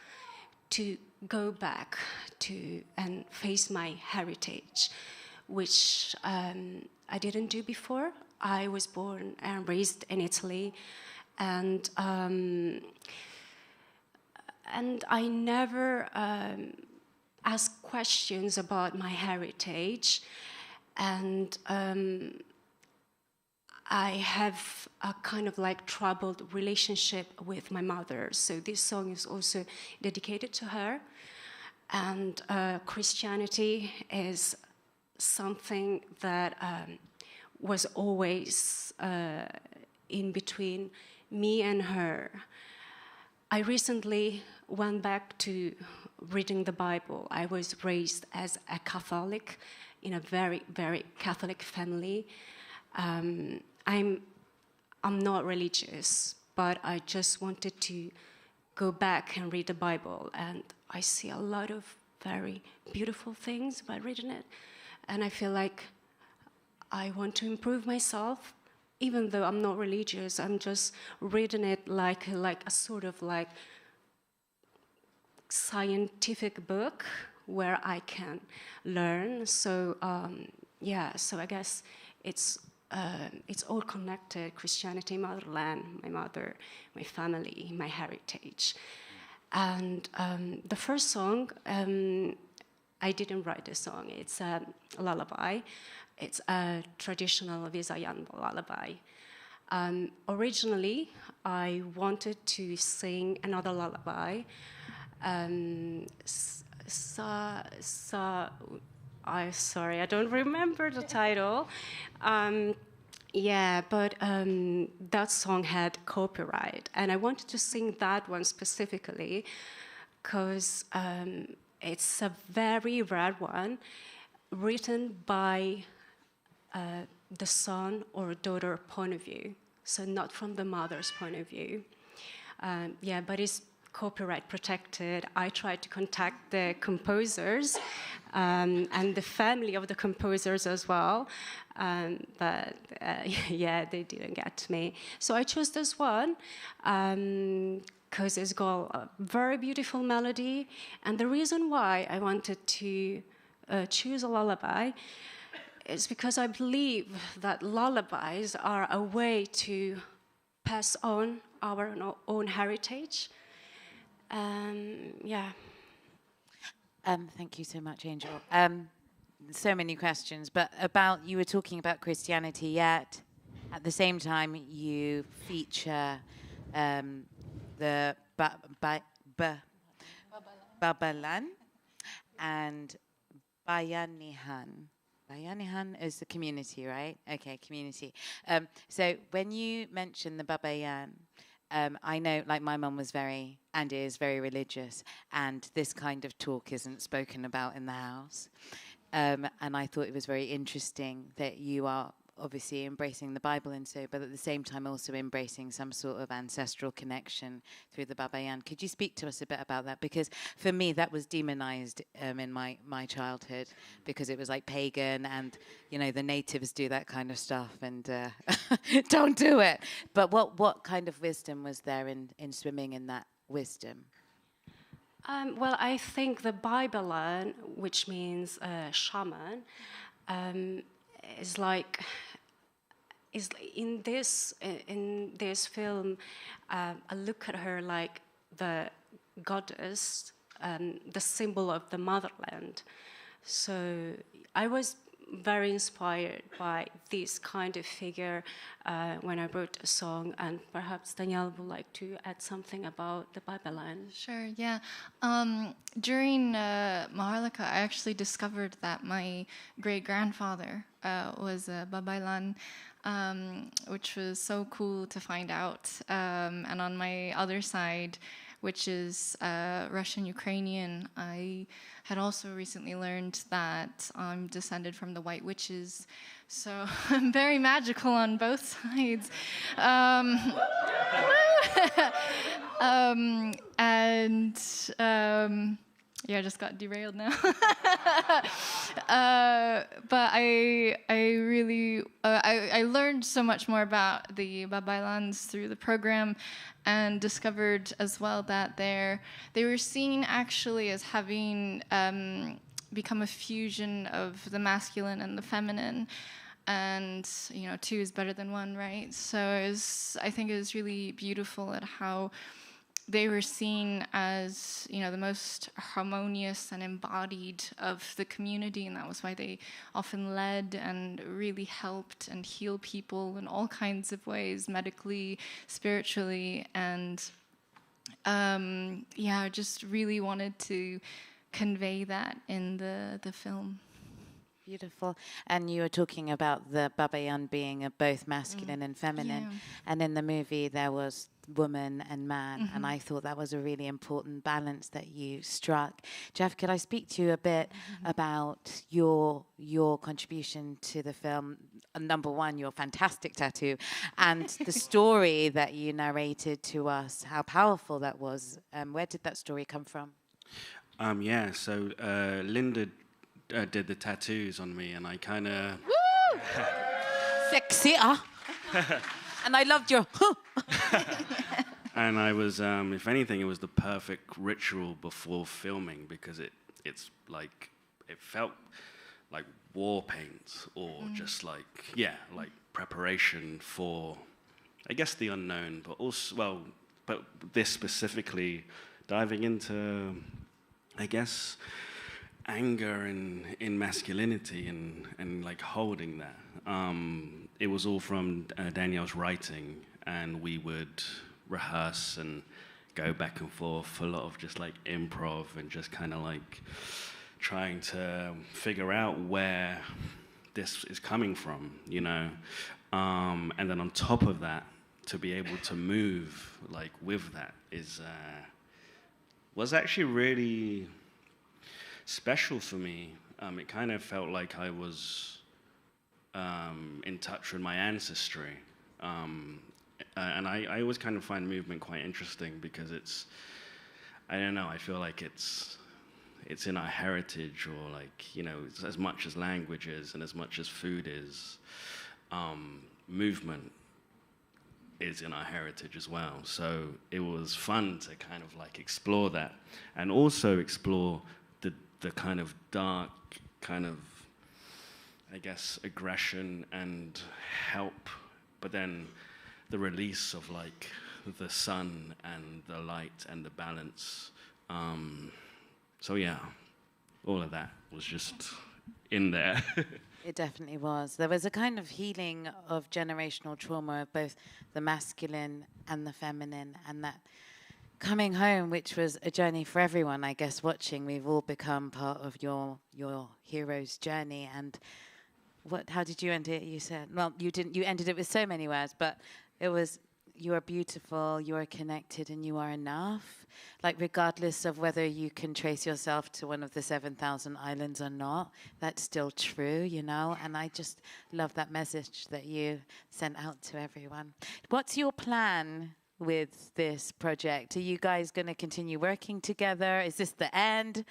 to go back to and face my heritage, which I didn't do before. I was born and raised in Italy, and I never asked questions about my heritage, and I have a kind of like troubled relationship with my mother. So this song is also dedicated to her, and Christianity is something that was always in between me and her. I recently went back to reading the Bible. I was raised as a Catholic in a very, very Catholic family. I'm not religious, but I just wanted to go back and read the Bible, and I see a lot of very beautiful things by reading it, and I feel like I want to improve myself, even though I'm not religious. I'm just reading it like a sort of like scientific book where I can learn. So so I guess it's all connected: Christianity, motherland, my mother, my family, my heritage. And the first song, I didn't write the song. It's a lullaby. It's a traditional Visayan lullaby. Originally, I wanted to sing another lullaby. Sorry, I don't remember the title. But that song had copyright, and I wanted to sing that one specifically because it's a very rare one, written by the son or daughter point of view, so not from the mother's point of view. But it's copyright protected. I tried to contact the composers and the family of the composers as well, but they didn't get to me. So I chose this one because it's got a very beautiful melody, and the reason why I wanted to choose a lullaby is because I believe that lullabies are a way to pass on our own heritage. Thank you so much, Angel. So many questions, but you were talking about Christianity, yet at the same time you feature the Babalan and Bayanihan. Bayanihan is the community, right? Okay, community. So when you mention the Babayan, I know, like, my mum was is very religious, and this kind of talk isn't spoken about in the house. And I thought it was very interesting that you are obviously embracing the Bible and so, but at the same time also embracing some sort of ancestral connection through the Babayan. Could you speak to us a bit about that? Because for me, that was demonized in my childhood, because it was like pagan, and the natives do that kind of stuff, and don't do it. But what kind of wisdom was there in swimming in that wisdom? Well, I think the Babalan, which means shaman, is in this film. I look at her like the goddess, the symbol of the motherland. So I was very inspired by this kind of figure when I wrote a song, and perhaps Danielle would like to add something about the Babalan. Sure, yeah. During Maharlika, I actually discovered that my great-grandfather was a Babaylan, which was so cool to find out. And on my other side, which is Russian-Ukrainian, I had also recently learned that I'm descended from the White Witches. So I'm very magical on both sides. Yeah, I just got derailed now. But I really I learned so much more about the Babaylans through the program, and discovered as well that they were seen actually as having become a fusion of the masculine and the feminine. And two is better than one, right? So I think it was really beautiful at how they were seen as, the most harmonious and embodied of the community, and that was why they often led and really helped and healed people in all kinds of ways, medically, spiritually, and I just really wanted to convey that in the film. Beautiful. And you were talking about the Babayan being both masculine and feminine. Yeah. And in the movie, there was woman and man. Mm-hmm. And I thought that was a really important balance that you struck. Jeff, could I speak to you a bit about your contribution to the film? Number one, your fantastic tattoo, and the story that you narrated to us, how powerful that was. Where did that story come from? So Linda did the tattoos on me, and I kind of... Sexy, and I loved your... And I was, if anything, it was the perfect ritual before filming, because it's like, it felt like war paint, or just like preparation for, I guess, the unknown, but also, but this specifically diving into, I guess, anger in masculinity and like holding that. It was all from Danielle's writing, and we would rehearse and go back and forth, a lot of just like improv and just kind of like trying to figure out where this is coming from, and then on top of that, to be able to move like with that was actually really special for me. It kind of felt like I was in touch with my ancestry. And I always kind of find movement quite interesting, because I don't know, I feel like it's in our heritage, or like, it's as much as language is and as much as food is, movement is in our heritage as well. So it was fun to kind of like explore that, and also explore the kind of dark kind of, I guess, aggression and help, but then the release of like the sun and the light and the balance. So yeah, all of that was just in there. It definitely was. There was a kind of healing of generational trauma of both the masculine and the feminine, and that coming home, which was a journey for everyone, I guess, watching. We've all become part of your hero's journey. And how did you end it? You said, well, you didn't. You ended it with so many words, but it was, you are beautiful, you are connected, and you are enough. Like, regardless of whether you can trace yourself to one of the 7,000 islands or not, that's still true, you know? And I just love that message that you sent out to everyone. What's your plan with this project? Are you guys going to continue working together? Is this the end?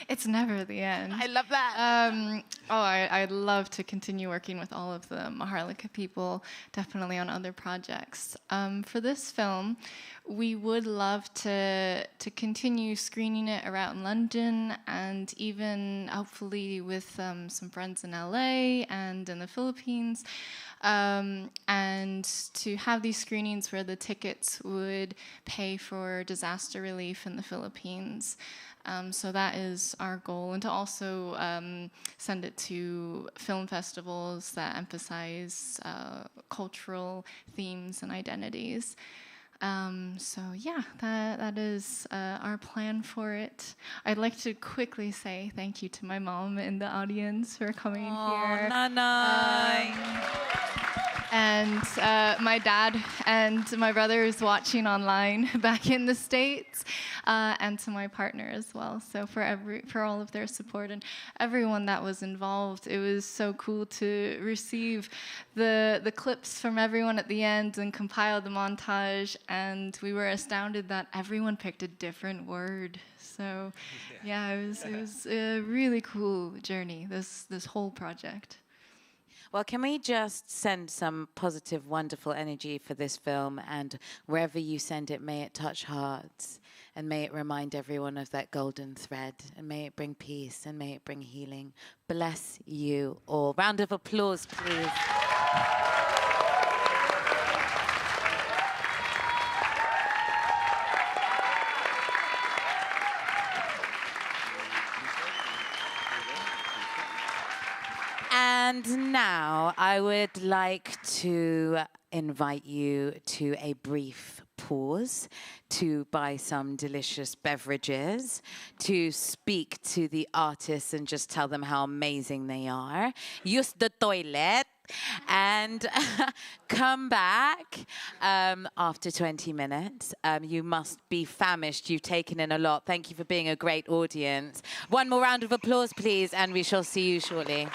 It's never the end. I love that. I'd love to continue working with all of the Maharlika people, definitely on other projects. For this film, we would love to continue screening it around London, and even hopefully with some friends in LA and in the Philippines. And to have these screenings where the tickets would pay for disaster relief in the Philippines. So that is our goal, and to also send it to film festivals that emphasize cultural themes and identities. So yeah, that is our plan for it. I'd like to quickly say thank you to my mom in the audience for coming here. And my dad and my brother is watching online back in the States, and to my partner as well. So for all of their support and everyone that was involved, it was so cool to receive the clips from everyone at the end and compile the montage. And we were astounded that everyone picked a different word. So yeah, it was a really cool journey, this whole project. Well, can we just send some positive, wonderful energy for this film, and wherever you send it, may it touch hearts, and may it remind everyone of that golden thread, and may it bring peace, and may it bring healing. Bless you all. Round of applause, please. And now I would like to invite you to a brief pause, to buy some delicious beverages, to speak to the artists and just tell them how amazing they are. Use the toilet. And come back after 20 minutes. You must be famished. You've taken in a lot. Thank you for being a great audience. One more round of applause, please, and we shall see you shortly.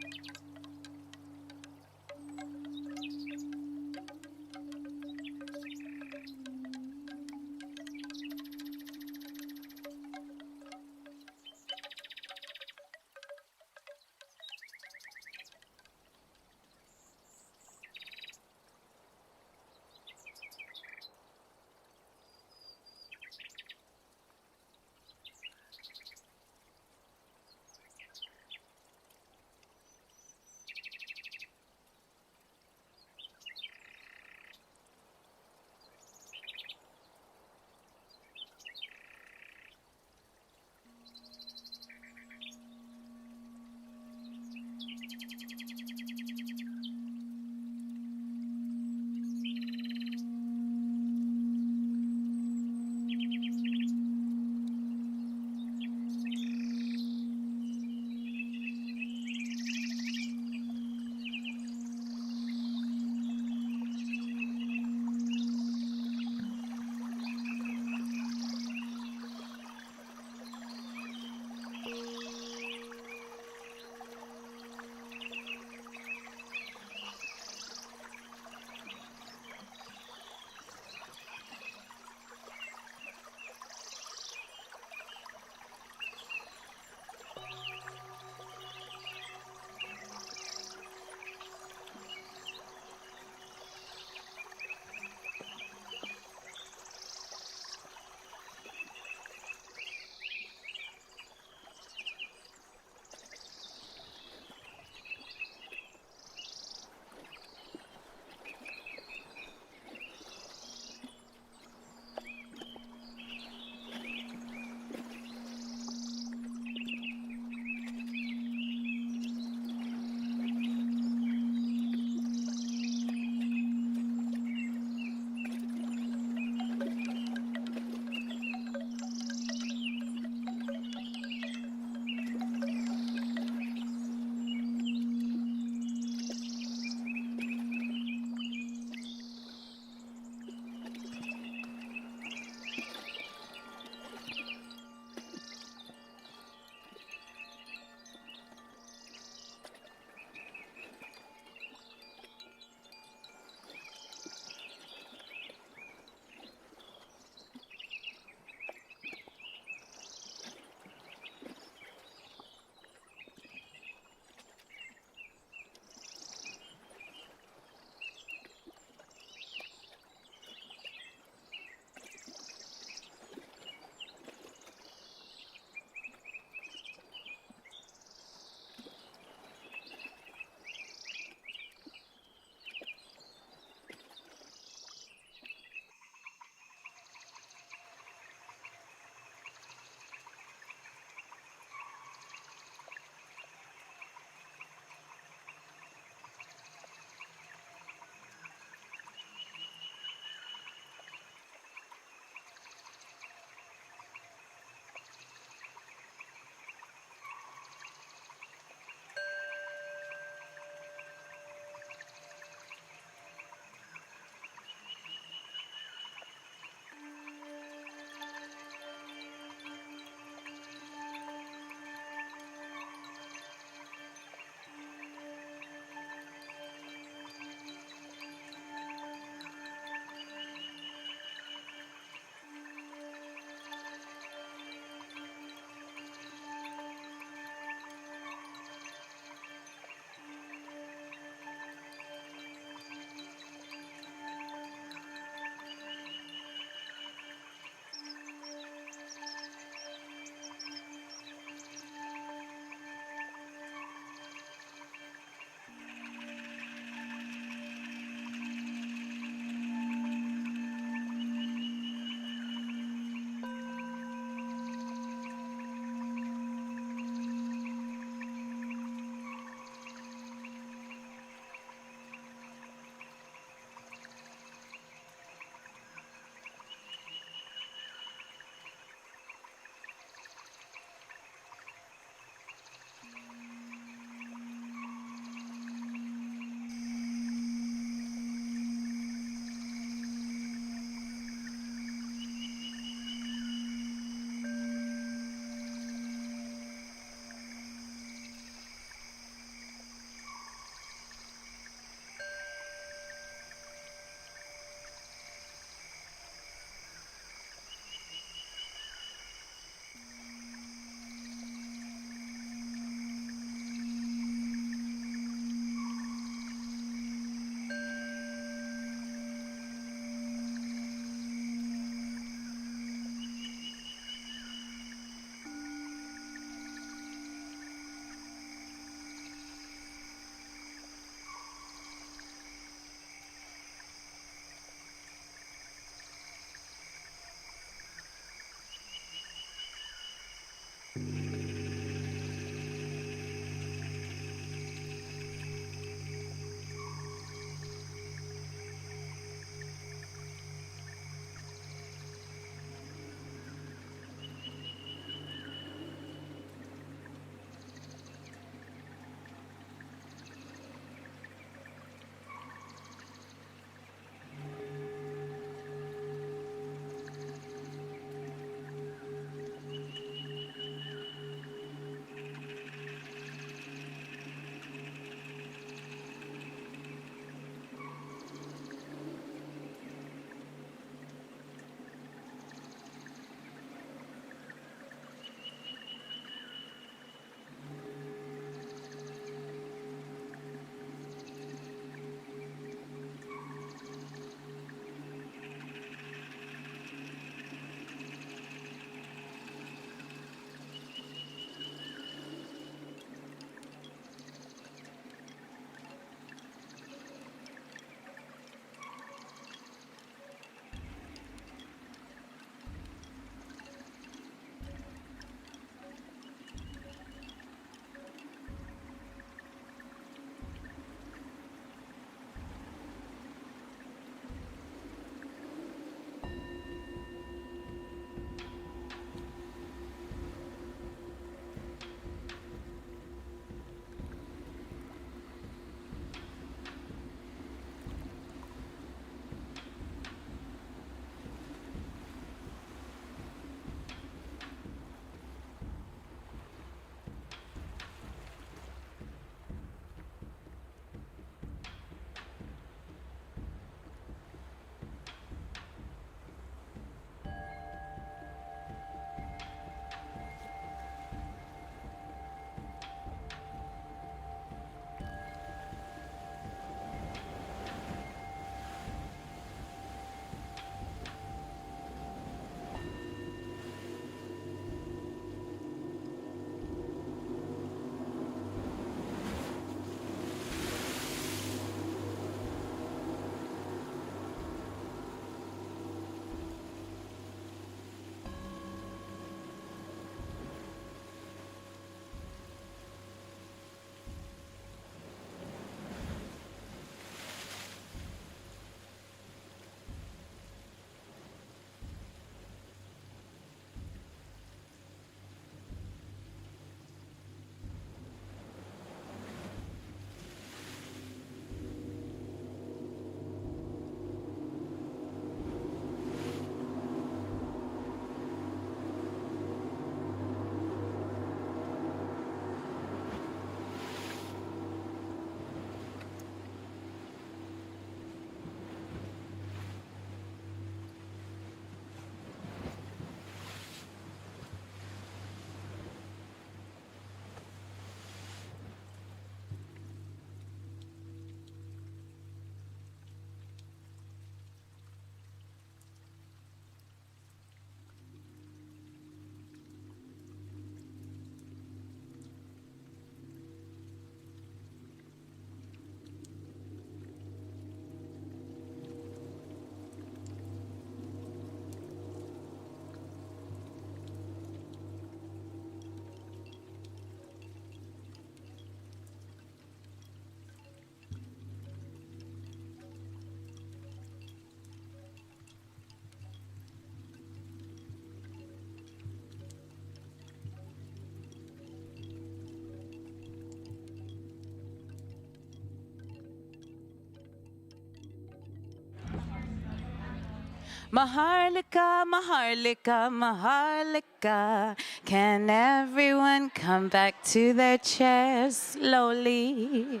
Maharlika, Maharlika, Maharlika. Can everyone come back to their chairs slowly?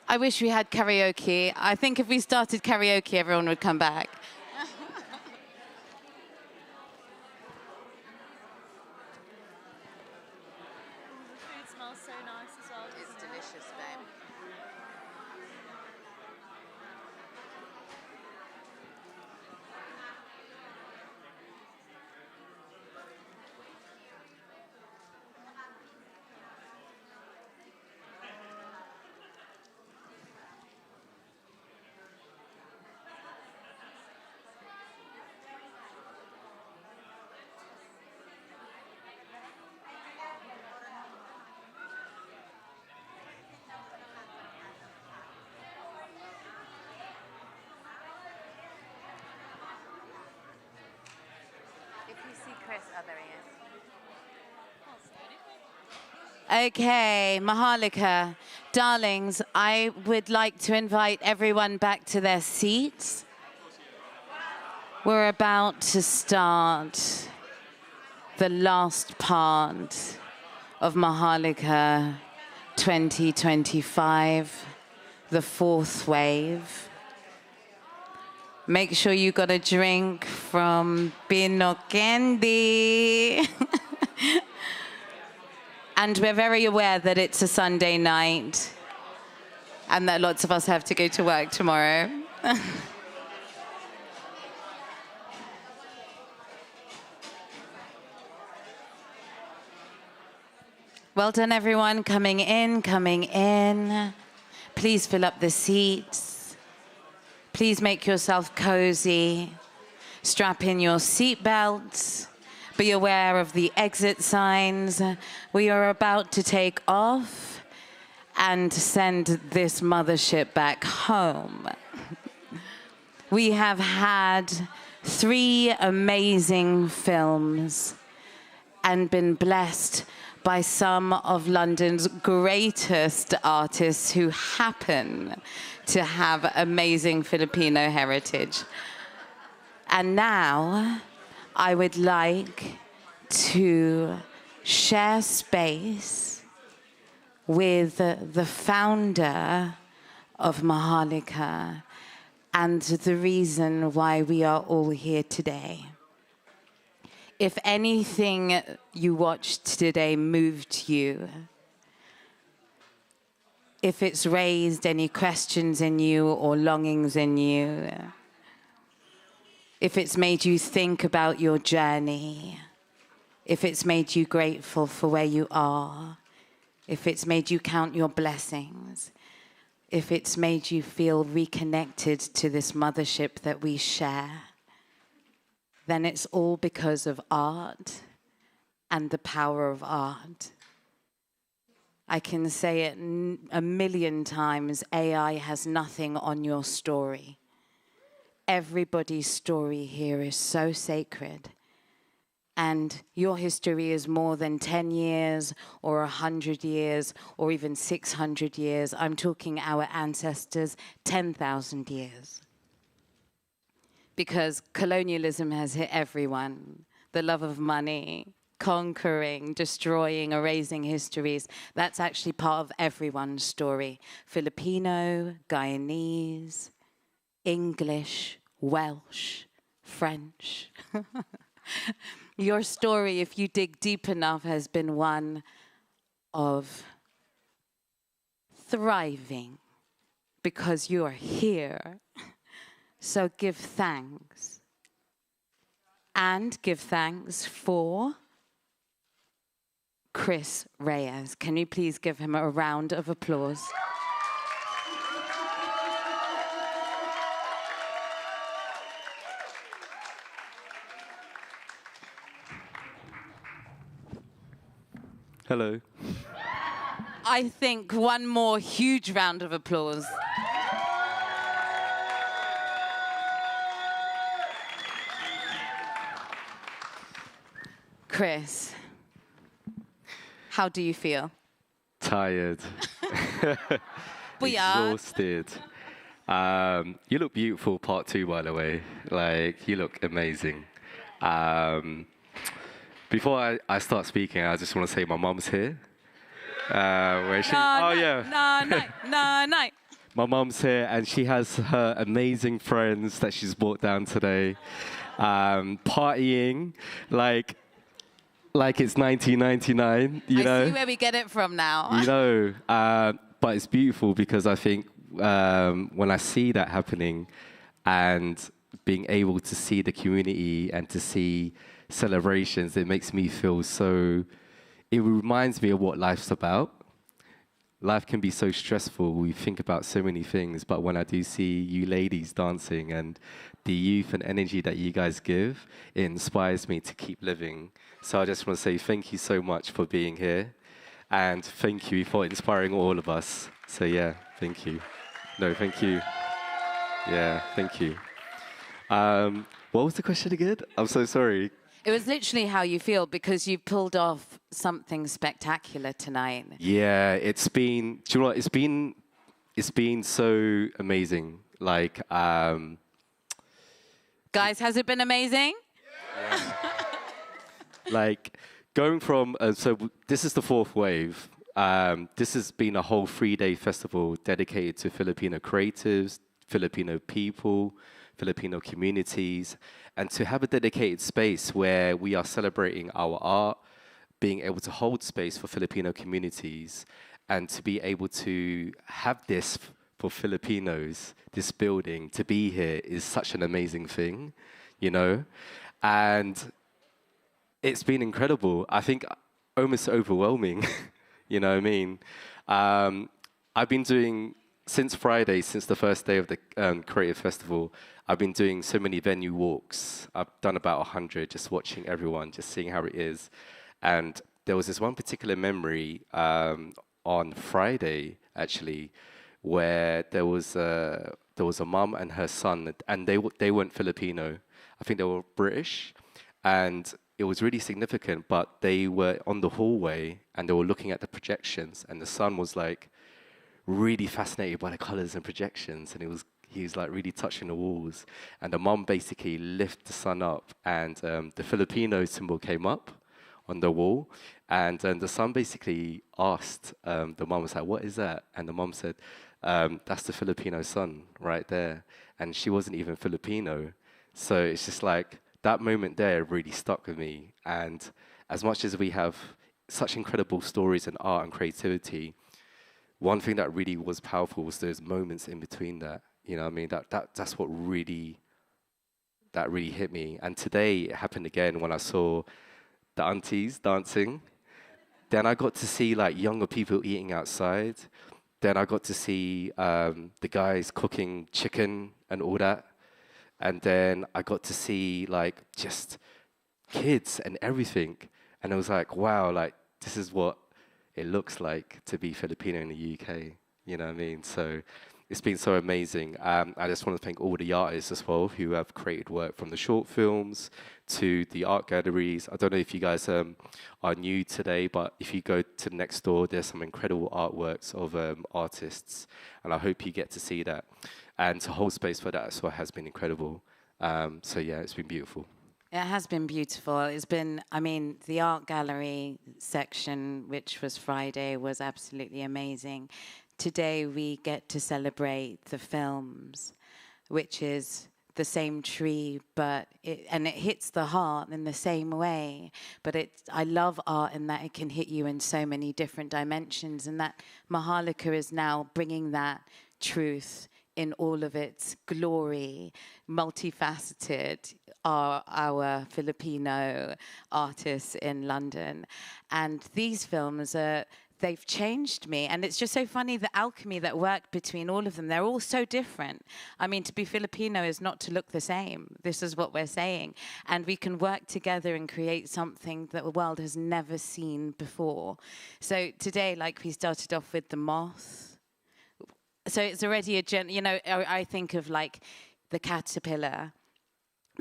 I wish we had karaoke. I think if we started karaoke, everyone would come back. Food smells so nice as well. It's delicious, babe. If you see Chris, oh, there he is. Okay, Maharlika, darlings, I would like to invite everyone back to their seats. We're about to start the last part of Maharlika 2025, the fourth wave. Make sure you got a drink from Pino Candy. And we're very aware that it's a Sunday night and that lots of us have to go to work tomorrow. Well done, everyone. Coming in, coming in. Please fill up the seats. Please make yourself cozy. Strap in your seatbelts. Be aware of the exit signs. We are about to take off and send this mothership back home. We have had 3 amazing films and been blessed by some of London's greatest artists who happen to have amazing Filipino heritage. And now I would like to share space with the founder of Maharlika and the reason why we are all here today. If anything you watched today moved you, if it's raised any questions in you or longings in you, if it's made you think about your journey, if it's made you grateful for where you are, if it's made you count your blessings, if it's made you feel reconnected to this mothership that we share, then it's all because of art and the power of art. I can say it a million times, AI has nothing on your story. Everybody's story here is so sacred. And your history is more than 10 years or 100 years or even 600 years. I'm talking our ancestors, 10,000 years. Because colonialism has hit everyone. The love of money, conquering, destroying, erasing histories. That's actually part of everyone's story. Filipino, Guyanese, English, Welsh, French. Your story, if you dig deep enough, has been one of thriving because you are here. So give thanks. And give thanks for Chris Reyes. Can you please give him a round of applause? Hello. I think one more huge round of applause. Chris, how do you feel? Tired. We are. Exhausted. You look beautiful, part 2, by the way. Like, you look amazing. Before I start speaking, I just want to say my mum's here. Where she? No. My mum's here, and she has her amazing friends that she's brought down today, partying like it's 1999. You know. I see where we get it from now. You know, but it's beautiful because I think when I see that happening, and being able to see the community and to see celebrations, it makes me feel so. It reminds me of what life's about. Life can be so stressful. We think about so many things, but when I do see you ladies dancing and the youth and energy that you guys give, it inspires me to keep living. So I just want to say thank you so much for being here, and thank you for inspiring all of us. So yeah, thank you. No, thank you. Yeah, thank you. What was the question again? I'm so sorry. It was literally how you feel because you pulled off something spectacular tonight. Yeah, it's been. Do you know what? It's been so amazing. Like, guys, has it been amazing? Yeah. Like going from. So this is the 4th wave. This has been a whole 3-day festival dedicated to Filipino creatives, Filipino people, Filipino communities, and to have a dedicated space where we are celebrating our art, being able to hold space for Filipino communities, and to be able to have this for Filipinos, this building, to be here is such an amazing thing, you know? And it's been incredible. I think almost overwhelming, you know what I mean? I've been doing, since Friday, since the first day of the Creative Festival, I've been doing so many venue walks. I've done about 100, just watching everyone, just seeing how it is. And there was this one particular memory on Friday, actually, where there was a mum and her son, and they weren't Filipino. I think they were British, and it was really significant. But they were on the hallway and they were looking at the projections, and the son was like really fascinated by the colors and projections, and he was like really touching the walls. And the mum basically lifted the son up, and the Filipino symbol came up on the wall, and the son basically asked the mum, was like, "What is that?" And the mum said, "That's the Filipino sun right there." And she wasn't even Filipino. So it's just like that moment there really stuck with me. And as much as we have such incredible stories and art and creativity, one thing that really was powerful was those moments in between that. You know what I mean? That's what really hit me. And today it happened again when I saw the aunties dancing. Then I got to see like younger people eating outside. Then I got to see the guys cooking chicken and all that. And then I got to see like just kids and everything. And I was like, wow, like this is what it looks like to be Filipino in the UK. You know what I mean? So it's been so amazing. I just want to thank all the artists as well who have created work, from the short films to the art galleries. I don't know if you guys are new today, but if you go to next door, there's some incredible artworks of artists, and I hope you get to see that. And to hold space for that as well has been incredible. So yeah, it's been beautiful. It has been beautiful. It's been, I mean, the art gallery section, which was Friday, was absolutely amazing. Today we get to celebrate the films, which is the same tree, but it hits the heart in the same way. But I love art in that it can hit you in so many different dimensions, and that Maharlika is now bringing that truth in all of its glory, multifaceted, are our Filipino artists in London. And these films they've changed me. And it's just so funny, the alchemy that worked between all of them. They're all so different. I mean, to be Filipino is not to look the same. This is what we're saying. And we can work together and create something that the world has never seen before. So today, like we started off with the moth. So it's already I think of like the caterpillar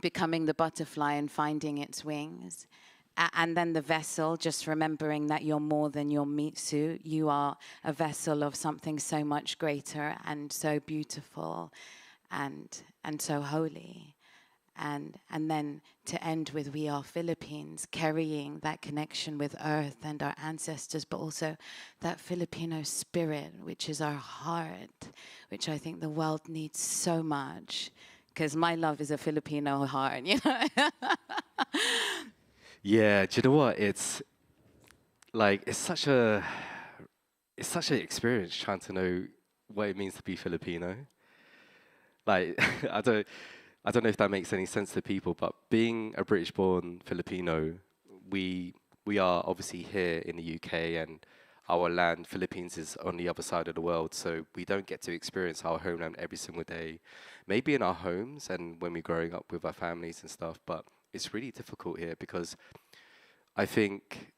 becoming the butterfly and finding its wings. And then the vessel, just remembering that you're more than your meat suit. You are a vessel of something so much greater and so beautiful and so holy. And then to end with We Are Philippines, carrying that connection with earth and our ancestors, but also that Filipino spirit, which is our heart, which I think the world needs so much. Because my love is a Filipino heart, you know? Yeah, do you know what? It's like it's such an experience trying to know what it means to be Filipino. Like I don't know if that makes any sense to people, but being a British-born Filipino, we are obviously here in the UK, and our land, Philippines, is on the other side of the world, so we don't get to experience our homeland every single day. Maybe in our homes and when we're growing up with our families and stuff, but it's really difficult here because I think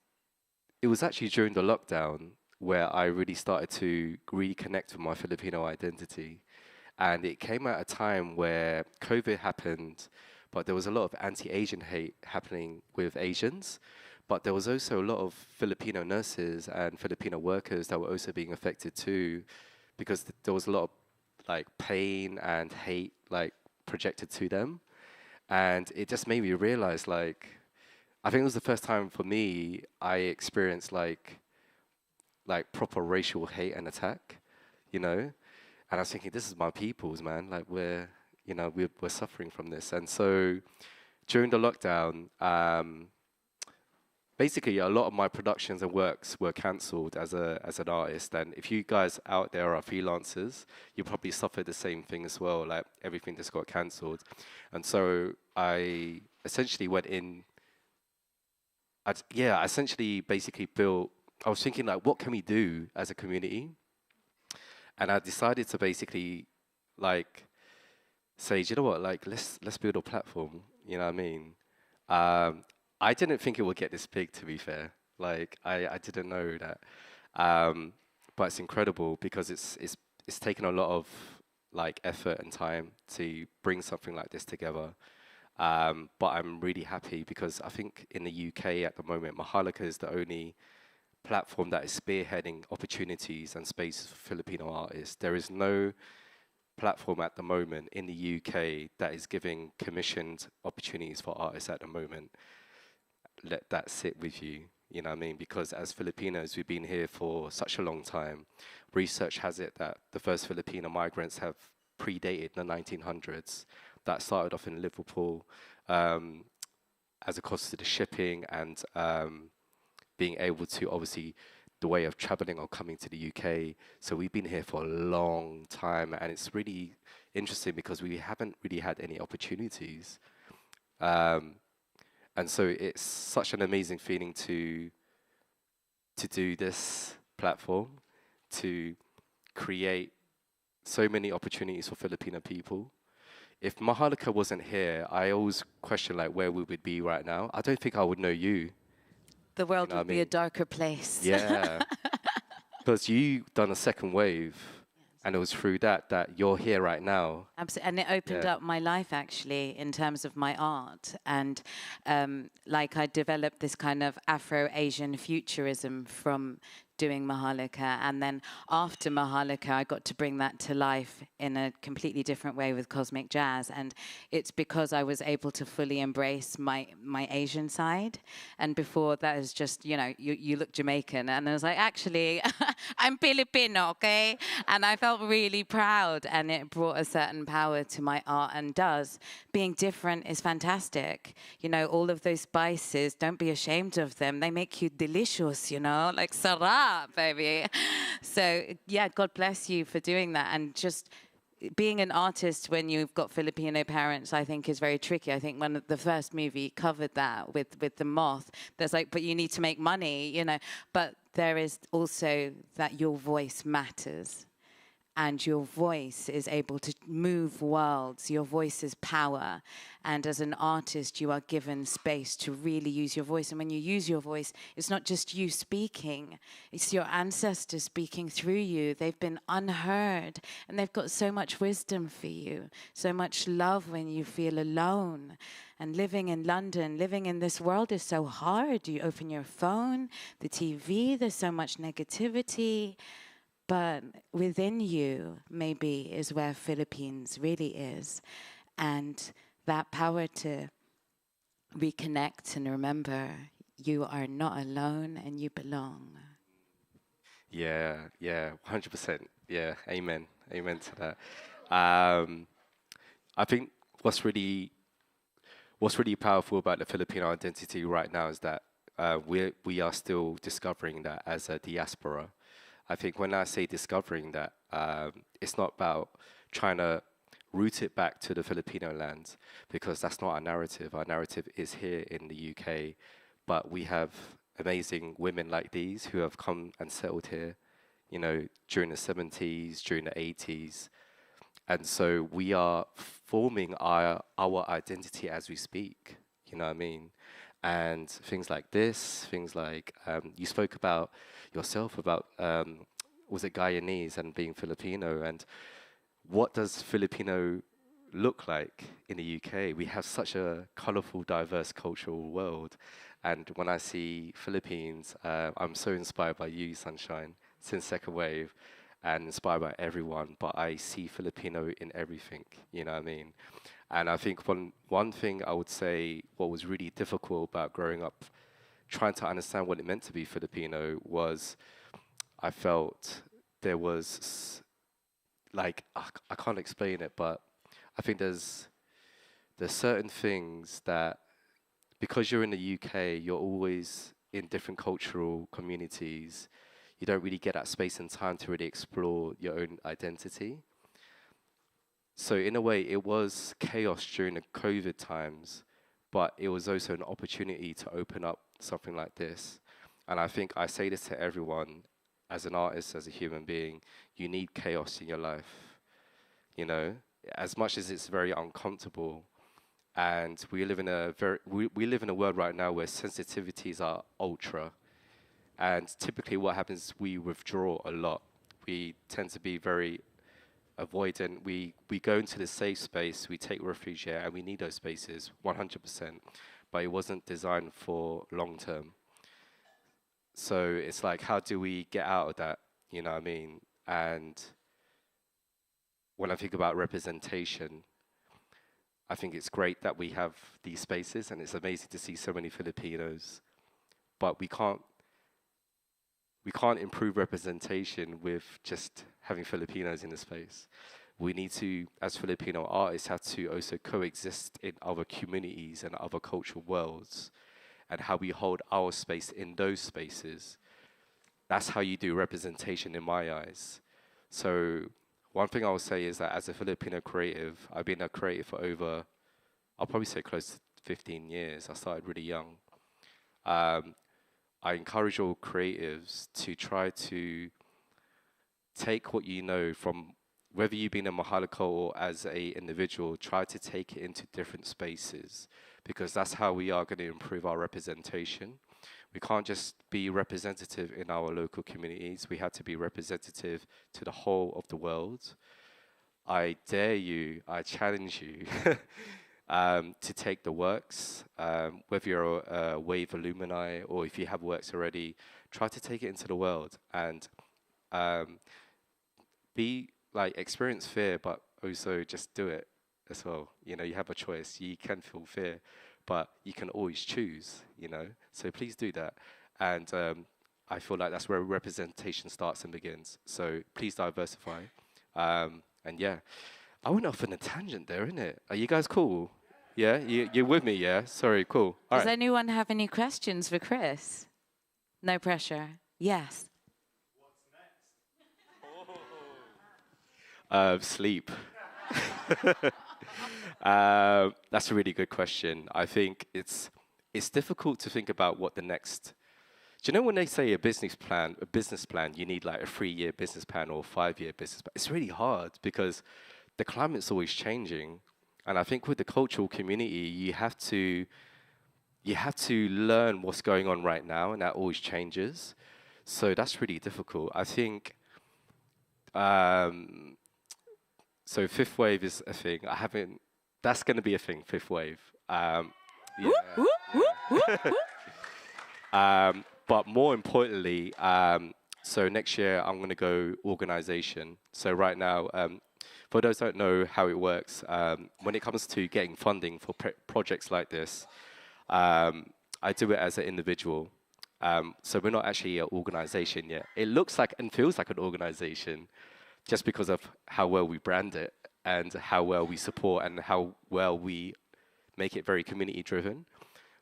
it was actually during the lockdown where I really started to reconnect with my Filipino identity. And it came at a time where COVID happened, but there was a lot of anti-Asian hate happening with Asians. But there was also a lot of Filipino nurses and Filipino workers that were also being affected too, because there was a lot of like pain and hate like projected to them. And it just made me realize, like, I think it was the first time for me I experienced like proper racial hate and attack, you know? And I was thinking, this is my people's, man. Like we're suffering from this. And so during the lockdown, basically a lot of my productions and works were cancelled as an artist. And if you guys out there are freelancers, you probably suffered the same thing as well. Like everything just got cancelled. And so I essentially went in. I essentially basically built. I was thinking, like, what can we do as a community? And I decided to basically, like, say, do you know what? Like, let's build a platform. You know what I mean? I didn't think it would get this big, to be fair. Like, I didn't know that. But it's incredible because it's taken a lot of like effort and time to bring something like this together. But I'm really happy because I think in the UK at the moment, Maharlika is the only platform that is spearheading opportunities and spaces for Filipino artists. There is no platform at the moment in the UK that is giving commissioned opportunities for artists at the moment. Let that sit with you, you know what I mean? Because as Filipinos, we've been here for such a long time. Research has it that the first Filipino migrants have predated the 1900s. That started off in Liverpool as a cost to the shipping and being able to, obviously, the way of traveling or coming to the UK. So we've been here for a long time, and it's really interesting because we haven't really had any opportunities. And so it's such an amazing feeling to do this platform, to create so many opportunities for Filipino people. If Maharlika wasn't here, I always question like where we would be right now. I don't think I would know you. The world would be a darker place. Yeah. Because you done a second wave, and it was through that you're here right now. Absolutely. And it opened up my life, actually, in terms of my art. And like I developed this kind of Afro-Asian futurism from doing Maharlika. And then after Maharlika, I got to bring that to life in a completely different way with Cosmic Jazz. And it's because I was able to fully embrace my Asian side. And before that is just, you know, you look Jamaican. And I was like, actually, I'm Filipino, okay? And I felt really proud. And it brought a certain power to my art and does. Being different is fantastic. You know, all of those spices, don't be ashamed of them. They make you delicious, you know, like sarap. Baby. So, yeah, God bless you for doing that. And just being an artist when you've got Filipino parents, I think is very tricky. I think when the first movie covered that with The Moth, there's like, but you need to make money, you know. But there is also that your voice matters. and your voice is able to move worlds. Your voice is power. And as an artist, you are given space to really use your voice. And when you use your voice, it's not just you speaking, it's your ancestors speaking through you. They've been unheard, and they've got so much wisdom for you, so much love when you feel alone. And living in London, living in this world is so hard. You open your phone, the TV, there's so much negativity. But within you, maybe, is where Philippines really is. And that power to reconnect and remember you are not alone and you belong. Yeah, 100%. Yeah, amen. Amen to that. I think what's really powerful about the Filipino identity right now is that we are still discovering that as a diaspora. I think when I say discovering that, it's not about trying to root it back to the Filipino lands, because that's not our narrative. Our narrative is here in the UK, but we have amazing women like these who have come and settled here, you know, during the 70s, during the 80s. And so we are forming our identity as we speak, you know what I mean? And things like this, things like, you spoke about yourself, about, was it Guyanese and being Filipino, and what does Filipino look like in the UK? We have such a colorful, diverse cultural world. And when I see Philippines, I'm so inspired by you, Sunshine, since Second Wave, and inspired by everyone, but I see Filipino in everything, you know what I mean? And I think one thing I would say, what was really difficult about growing up, trying to understand what it meant to be Filipino, was I felt there was, like, I can't explain it, but I think there's certain things that, because you're in the UK, you're always in different cultural communities, you don't really get that space and time to really explore your own identity. So in a way, it was chaos during the COVID times, but it was also an opportunity to open up something like this. And I think I say this to everyone, as an artist, as a human being, you need chaos in your life. You know, as much as it's very uncomfortable, and we live in a world right now where sensitivities are ultra. And typically what happens, we withdraw a lot. We tend to be very avoidant. We go into the safe space, we take refuge here, and we need those spaces, 100%. But it wasn't designed for long term. So it's like, how do we get out of that? You know what I mean? And when I think about representation, I think it's great that we have these spaces, and it's amazing to see so many Filipinos. But we can't improve representation with just having Filipinos in the space. We need to, as Filipino artists, have to also coexist in other communities and other cultural worlds, and how we hold our space in those spaces. That's how you do representation in my eyes. So one thing I will say is that as a Filipino creative, I've been a creative for over, I'll probably say close to 15 years. I started really young. I encourage all creatives to try to take what you know from, whether you've been a Maharlika or as a individual, try to take it into different spaces, because that's how we are going to improve our representation. We can't just be representative in our local communities. We have to be representative to the whole of the world. I dare you, I challenge you to take the works, whether you're a wave alumni or if you have works already, try to take it into the world and experience fear, but also just do it as well. You know, you have a choice. You can feel fear, but you can always choose, you know. So please do that. And I feel like that's where representation starts and begins. So please diversify. And yeah, I went off on a tangent there, innit? Are you guys cool? Yeah, you're with me, yeah? Sorry, cool. All Does right. anyone have any questions for Chris? No pressure. Yes. Sleep. That's a really good question. I think it's difficult to think about what the next Do you know when they say a business plan, you need like a 3-year business plan or a 5-year business plan? It's really hard because the climate's always changing. And I think with the cultural community, you have to learn what's going on right now, and that always changes. So that's really difficult. I think, so fifth wave is a thing. That's going to be a thing, fifth wave. But more importantly, so next year I'm going to go organization. So right now, for those who don't know how it works, when it comes to getting funding for projects like this, I do it as an individual. So we're not actually an organization yet. It looks like and feels like an organization just because of how well we brand it and how well we support and how well we make it very community driven.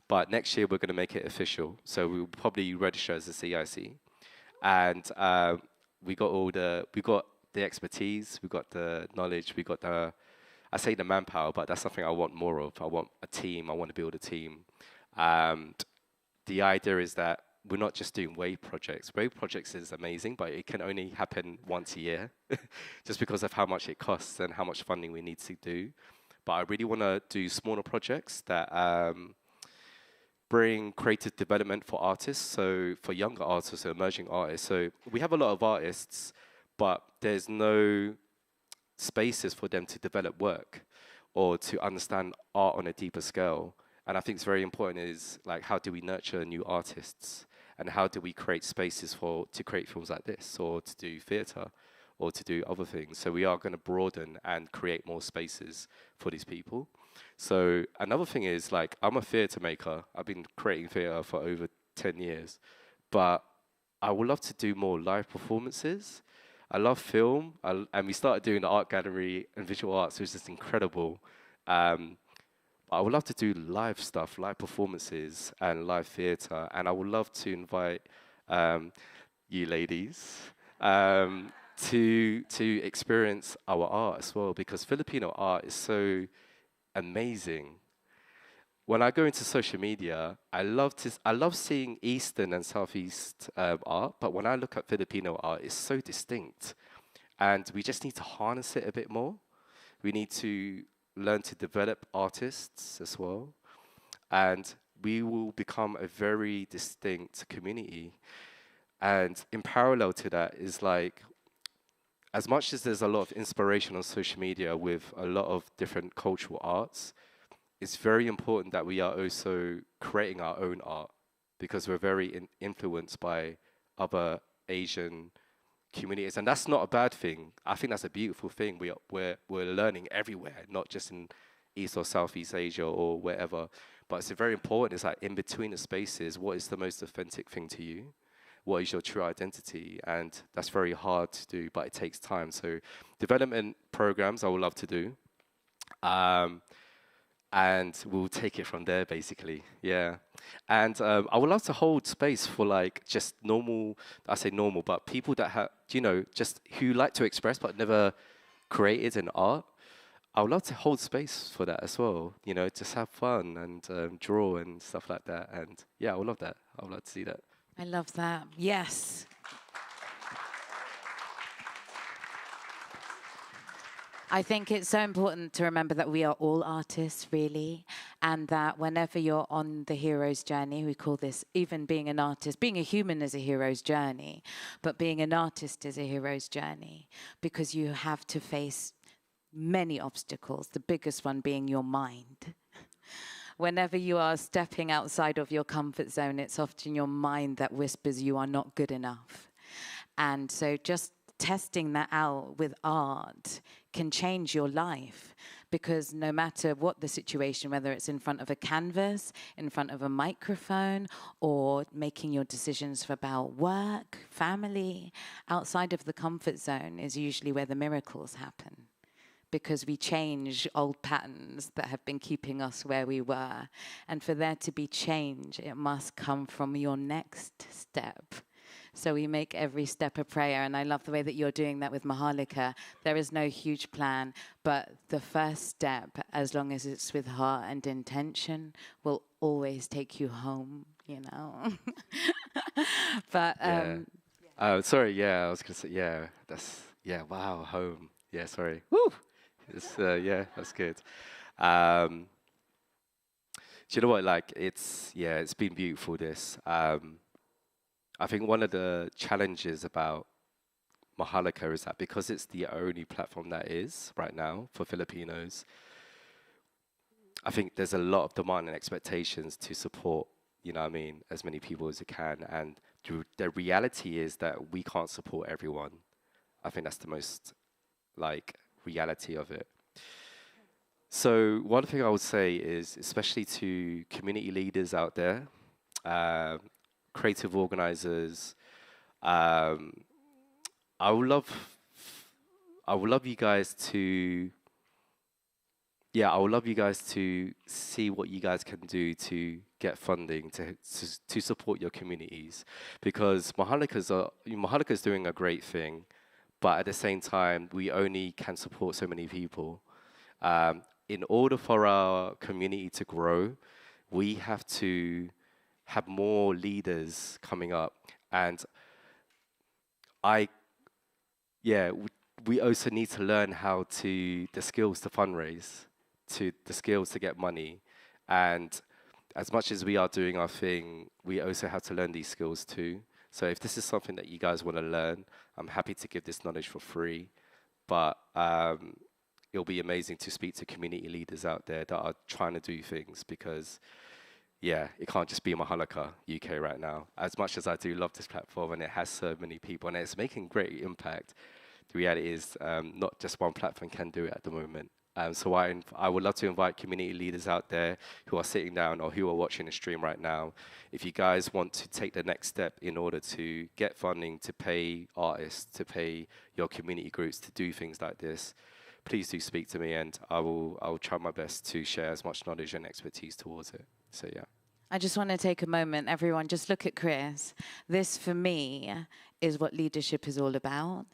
But next year we're going to make it official. So we'll probably register as a CIC. And we got the expertise, we got the knowledge, we got I say the manpower, but that's something I want more of. I want a team, I want to build a team. The idea is that we're not just doing wave projects. Wave projects is amazing, but it can only happen once a year just because of how much it costs and how much funding we need to do. But I really want to do smaller projects that bring creative development for artists, so for younger artists, emerging artists. So we have a lot of artists, but there's no spaces for them to develop work or to understand art on a deeper scale. And I think it's very important is like, how do we nurture new artists? And how do we create spaces to create films like this, or to do theatre, or to do other things? So we are going to broaden and create more spaces for these people. So another thing is, like, I'm a theatre maker. I've been creating theatre for over 10 years. But I would love to do more live performances. I love film. And we started doing the art gallery and visual arts, which is incredible. I would love to do live stuff, live performances and live theatre. And I would love to invite you ladies to experience our art as well, because Filipino art is so amazing. When I go into social media, I love seeing Eastern and Southeast art, but when I look at Filipino art, it's so distinct. And we just need to harness it a bit more. We need to learn to develop artists as well. And we will become a very distinct community. And in parallel to that is like, as much as there's a lot of inspiration on social media with a lot of different cultural arts, it's very important that we are also creating our own art, because we're very influenced by other Asian communities, and that's not a bad thing. I think that's a beautiful thing. We're learning everywhere, not just in East or Southeast Asia or wherever. But it's very important. It's like in between the spaces, what is the most authentic thing to you? What is your true identity? And that's very hard to do, but it takes time. So development programs I would love to do. And we'll take it from there, basically. Yeah. And I would love to hold space for like just normal, I say normal, but people that have, just who like to express but never created an art. I would love to hold space for that as well. Just have fun and draw and stuff like that. And yeah, I would love that. I would love to see that. I love that. Yes. I think it's so important to remember that we are all artists, really, and that whenever you're on the hero's journey, we call this, even being an artist, being a human is a hero's journey, but being an artist is a hero's journey, because you have to face many obstacles, the biggest one being your mind. Whenever you are stepping outside of your comfort zone, it's often your mind that whispers you are not good enough. And so just testing that out with art can change your life, because no matter what the situation, whether it's in front of a canvas, in front of a microphone, or making your decisions about work, family, outside of the comfort zone is usually where the miracles happen, because we change old patterns that have been keeping us where we were. And for there to be change, it must come from your next step. So we make every step a prayer, and I love the way that you're doing that with Maharlika. There is no huge plan, but the first step, as long as it's with heart and intention, will always take you home, But sorry, I was gonna say, wow, home. Yeah, sorry. Woo! It's, that's good. Do you know what? Like, it's been beautiful. This. I think one of the challenges about Maharlika is that because it's the only platform that is right now for Filipinos, I think there's a lot of demand and expectations to support, as many people as it can. And the reality is that we can't support everyone. I think that's the most, reality of it. So one thing I would say is, especially to community leaders out there, creative organizers, I would love you guys to, I would love you guys to see what you guys can do to get funding to support your communities, because Maharlika's doing a great thing, but at the same time, we only can support so many people. In order for our community to grow, we have to have more leaders coming up, and we also need to learn the skills to fundraise, the skills to get money. And as much as we are doing our thing, we also have to learn these skills too. So if this is something that you guys want to learn, I'm happy to give this knowledge for free. But it'll be amazing to speak to community leaders out there that are trying to do things, because it can't just be Maharlika UK right now. As much as I do love this platform and it has so many people and it's making great impact, the reality is not just one platform can do it at the moment. So I would love to invite community leaders out there who are sitting down or who are watching the stream right now. If you guys want to take the next step in order to get funding, to pay artists, to pay your community groups to do things like this, please do speak to me, and I will try my best to share as much knowledge and expertise towards it. So I just want to take a moment, everyone, just look at Chris. This, for me, is what leadership is all about.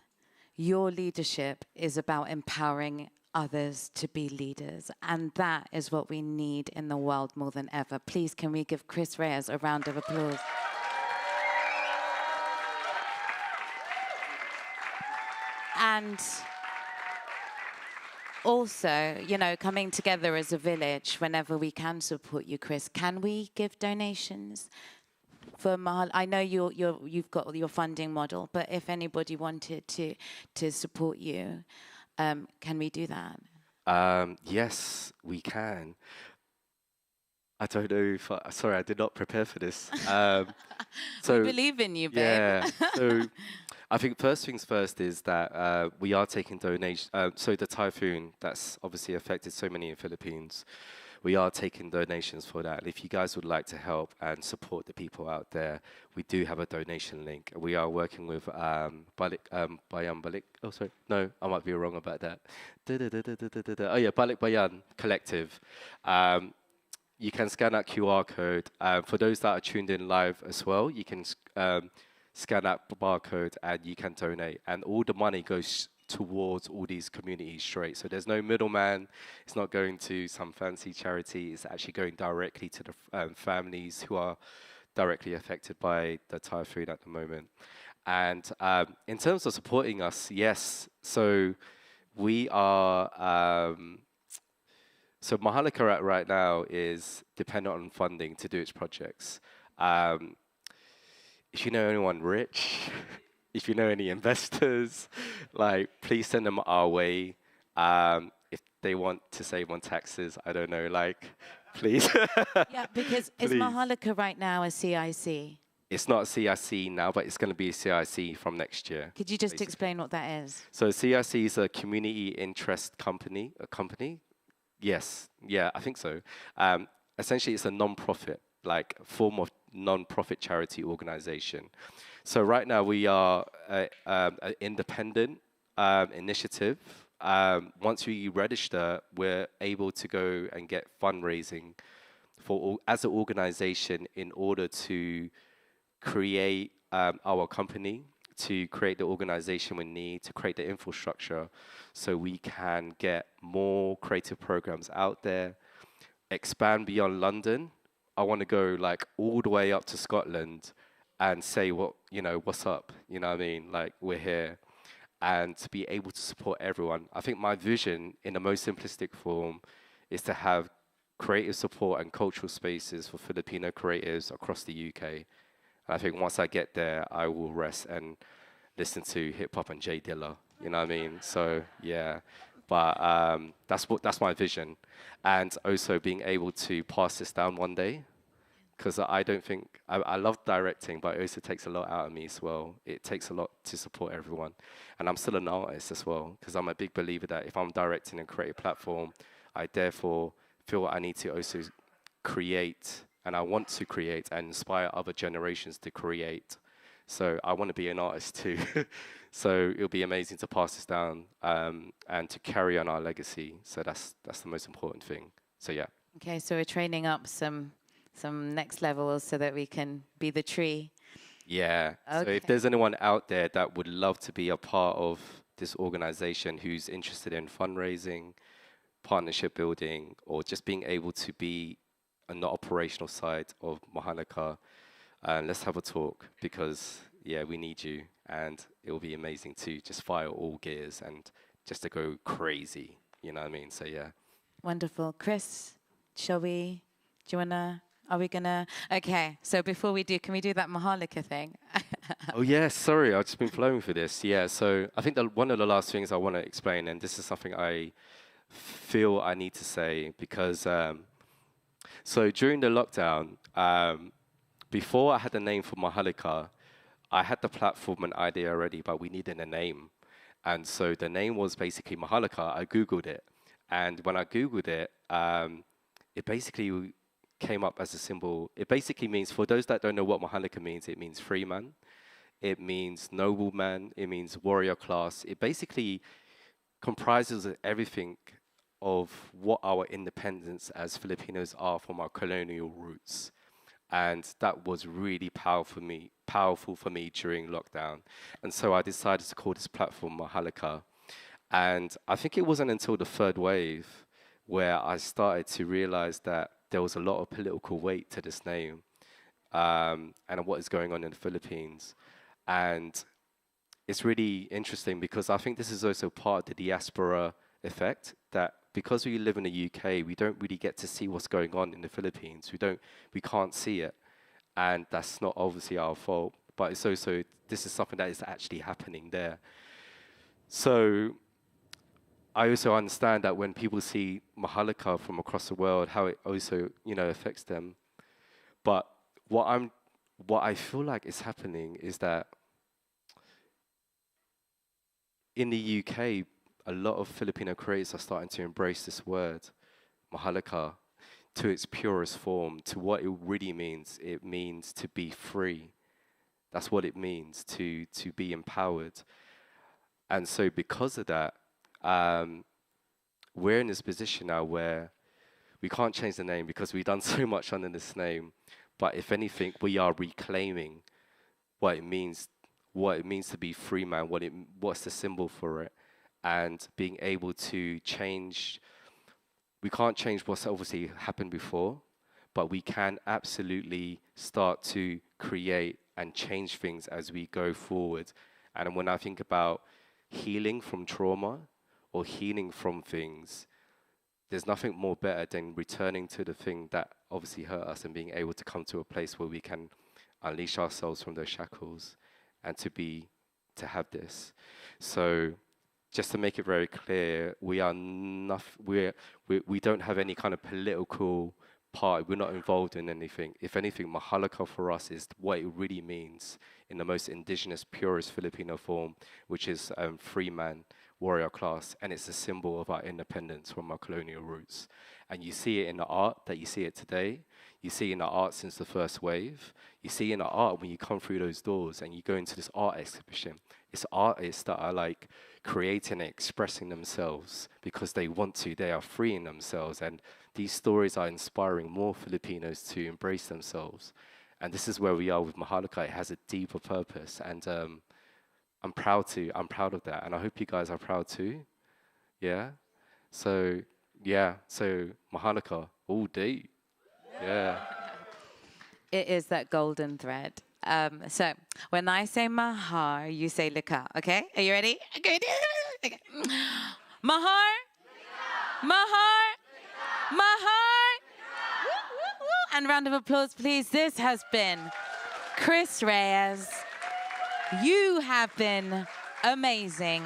Your leadership is about empowering others to be leaders, and that is what we need in the world more than ever. Please, can we give Chris Reyes a round of applause? And also, coming together as a village, whenever we can support you, Chris, can we give donations for Mahal? I know you've got your funding model, but if anybody wanted to support you, can we do that? Yes, we can. I don't know if sorry, I did not prepare for this. We believe in you, babe. Yeah. So I think first things first is that we are taking donations. So the typhoon that's obviously affected so many in the Philippines, we are taking donations for that. And if you guys would like to help and support the people out there, we do have a donation link. We are working with Balik. Oh, sorry. No, I might be wrong about that. Oh, yeah, Balik Bayan Collective. You can scan that QR code. For those that are tuned in live as well, you can scan that barcode and you can donate. And all the money goes towards all these communities straight. So there's no middleman. It's not going to some fancy charity. It's actually going directly to the families who are directly affected by the typhoon at the moment. And in terms of supporting us, yes. So we are... So Maharlika right now is dependent on funding to do its projects. If you know anyone rich, if you know any investors, please send them our way. If they want to save on taxes, I don't know, please. Yeah, because is Maharlika right now a CIC? It's not a CIC now, but it's going to be a CIC from next year. Could you just explain what that is? So CIC is a community interest company, Yes, yeah, I think so. Essentially, it's a non-profit, form of non-profit charity organization. So right now we are an independent initiative. Once we register, we're able to go and get fundraising as an organization in order to create our company, to create the organization we need, to create the infrastructure so we can get more creative programs out there, expand beyond London. I want to go all the way up to Scotland and say what's up, you know what I mean? Like, we're here. And to be able to support everyone. I think my vision in the most simplistic form is to have creative support and cultural spaces for Filipino creatives across the UK. And I think once I get there, I will rest and listen to hip hop and J Dilla, you know what I mean? So yeah, but that's my vision. And also being able to pass this down one day, because I don't think, I love directing, but it also takes a lot out of me as well. It takes a lot to support everyone. And I'm still an artist as well, because I'm a big believer that if I'm directing and create a platform, I therefore feel I need to also create, and I want to create and inspire other generations to create. So I want to be an artist too. So it'll be amazing to pass this down and to carry on our legacy. So that's the most important thing. So yeah. Okay, so we're training up some next levels so that we can be the tree. Yeah. Okay. So if there's anyone out there that would love to be a part of this organization who's interested in fundraising, partnership building, or just being able to be on the operational side of Maharlika, let's have a talk, because yeah, we need you, and it will be amazing to just fire all gears and just to go crazy, you know what I mean? So yeah. Wonderful. Chris, are we gonna, okay, so before we do, can we do that Maharlika thing? Oh yeah, sorry, I've just been flowing for this. Yeah, so I think one of the last things I want to explain, and this is something I feel I need to say, because so during the lockdown, before I had a name for Maharlika, I had the platform and idea already, but we needed a name. And so the name was basically Maharlika. I Googled it. And when I Googled it, it basically came up as a symbol. It basically means, for those that don't know what Maharlika means, it means free man. It means nobleman. It means warrior class. It basically comprises of everything of what our independence as Filipinos are from our colonial roots. And that was really powerful for me during lockdown. And so I decided to call this platform Maharlika. And I think it wasn't until the third wave where I started to realize that there was a lot of political weight to this name, and what is going on in the Philippines. And it's really interesting, because I think this is also part of the diaspora effect, that because we live in the UK, we don't really get to see what's going on in the Philippines. We can't see it. And that's not obviously our fault, but it's also, this is something that is actually happening there. So I also understand that when people see Maharlika from across the world, how it also, affects them. But what I feel like is happening is that in the UK, a lot of Filipino creators are starting to embrace this word, Maharlika, to its purest form, to what it really means. It means to be free. That's what it means, to be empowered. And so because of that, we're in this position now where we can't change the name because we've done so much under this name. But if anything, we are reclaiming what it means to be free man, what's the symbol for it, and being able to change. We can't change what's obviously happened before, but we can absolutely start to create and change things as we go forward. And when I think about healing from trauma or healing from things, there's nothing more better than returning to the thing that obviously hurt us and being able to come to a place where we can unleash ourselves from those shackles and to have this. So just to make it very clear, we don't have any kind of political part. We're not involved in anything. If anything, Maharlika for us is what it really means in the most indigenous, purest Filipino form, which is free man, warrior class, and it's a symbol of our independence from our colonial roots. And you see it in the art that you see it today. You see it in the art since the first wave. You see it in the art when you come through those doors and you go into this art exhibition. It's artists that are like creating and expressing themselves because they want to. They are freeing themselves. And these stories are inspiring more Filipinos to embrace themselves. And this is where we are with Maharlika. It has a deeper purpose. And I'm proud of that. And I hope you guys are proud too. Yeah? So Maharlika, all day. Yeah. It is that golden thread. So when I say Mahar, you say Lika, okay? Are you ready? Okay. Mahar, Mahar, Mahar. And round of applause, please. This has been Chris Reyes. You have been amazing.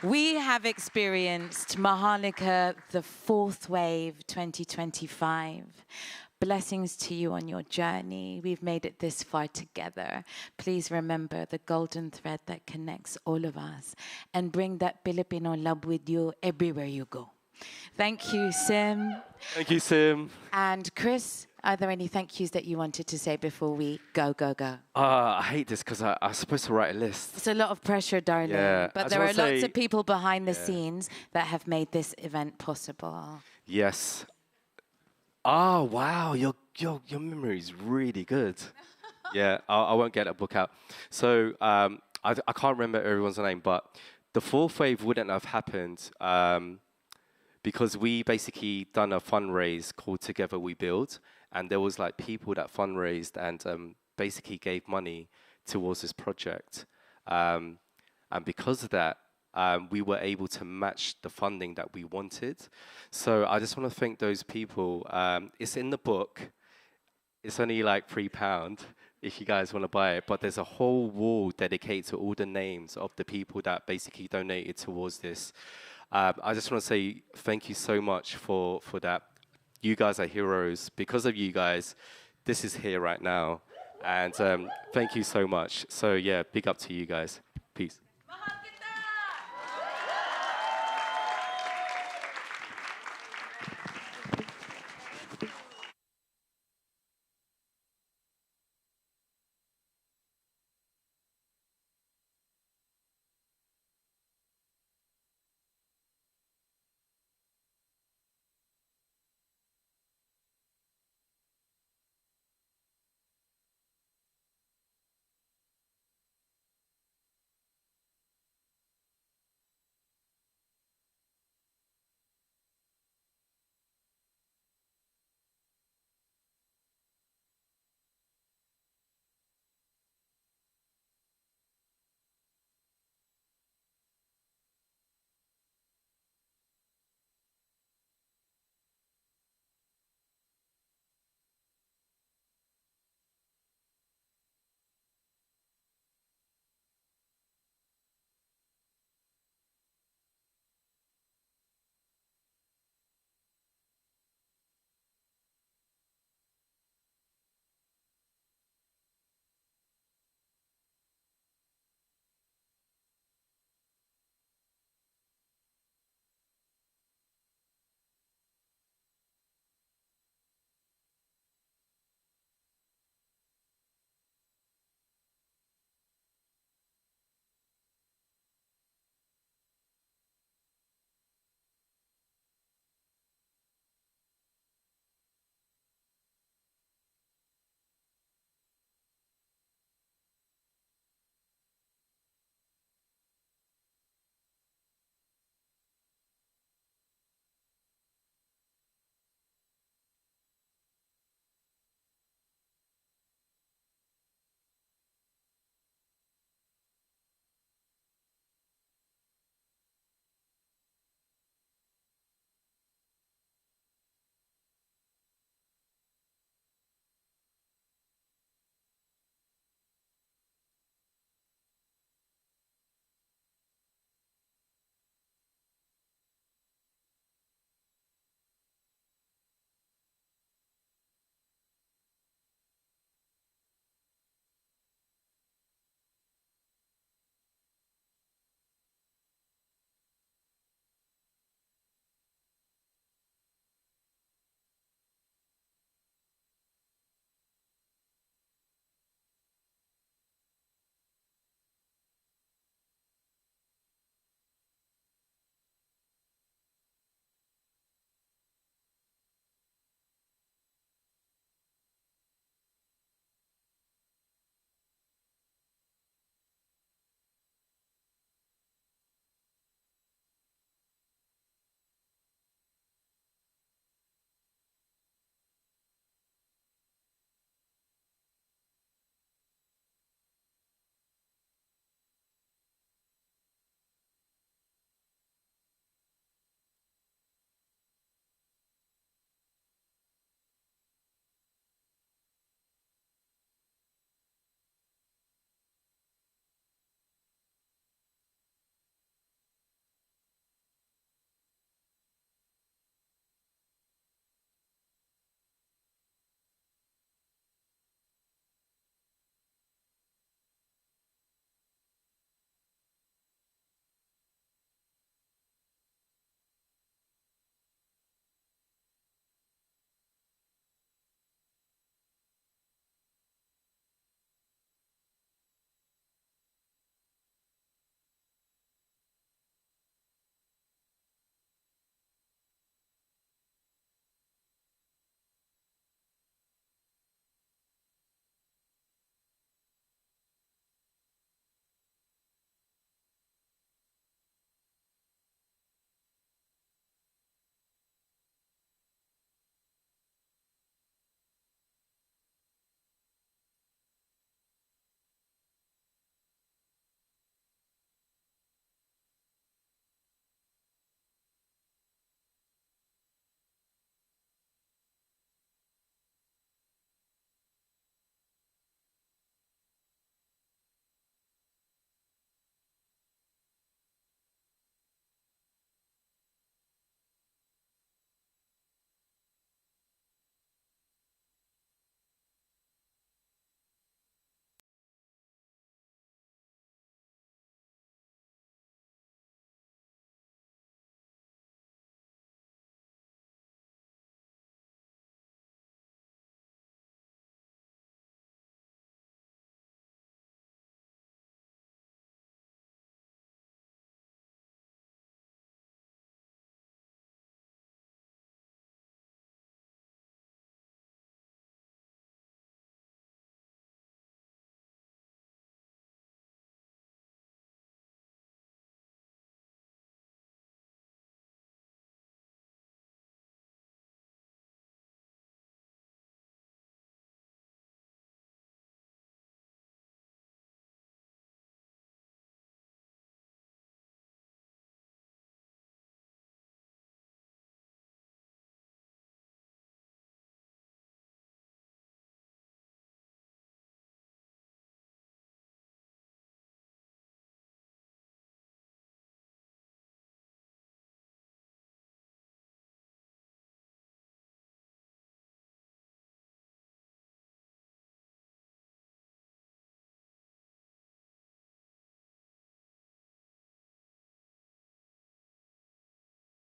We have experienced Maharlika, the fourth wave 2025. Blessings to you on your journey. We've made it this far together. Please remember the golden thread that connects all of us and bring that Filipino love with you everywhere you go. Thank you, Sim. Thank you, Sim. And Chris, are there any thank yous that you wanted to say before we go? I hate this because I was supposed to write a list. It's a lot of pressure, darling. Yeah, but there are lots of people behind the scenes that have made this event possible. Yes. Oh, wow, your memory is really good. Yeah, I won't get that book out. So I can't remember everyone's name, but the fourth wave wouldn't have happened because we basically done a fundraise called Together We Build, and there was like people that fundraised and basically gave money towards this project. And because of that, we were able to match the funding that we wanted. So I just want to thank those people. It's in the book. It's only like £3 if you guys want to buy it, but there's a whole wall dedicated to all the names of the people that basically donated towards this. I just want to say thank you so much for that. You guys are heroes. Because of you guys, this is here right now. And thank you so much. So yeah, big up to you guys. Peace.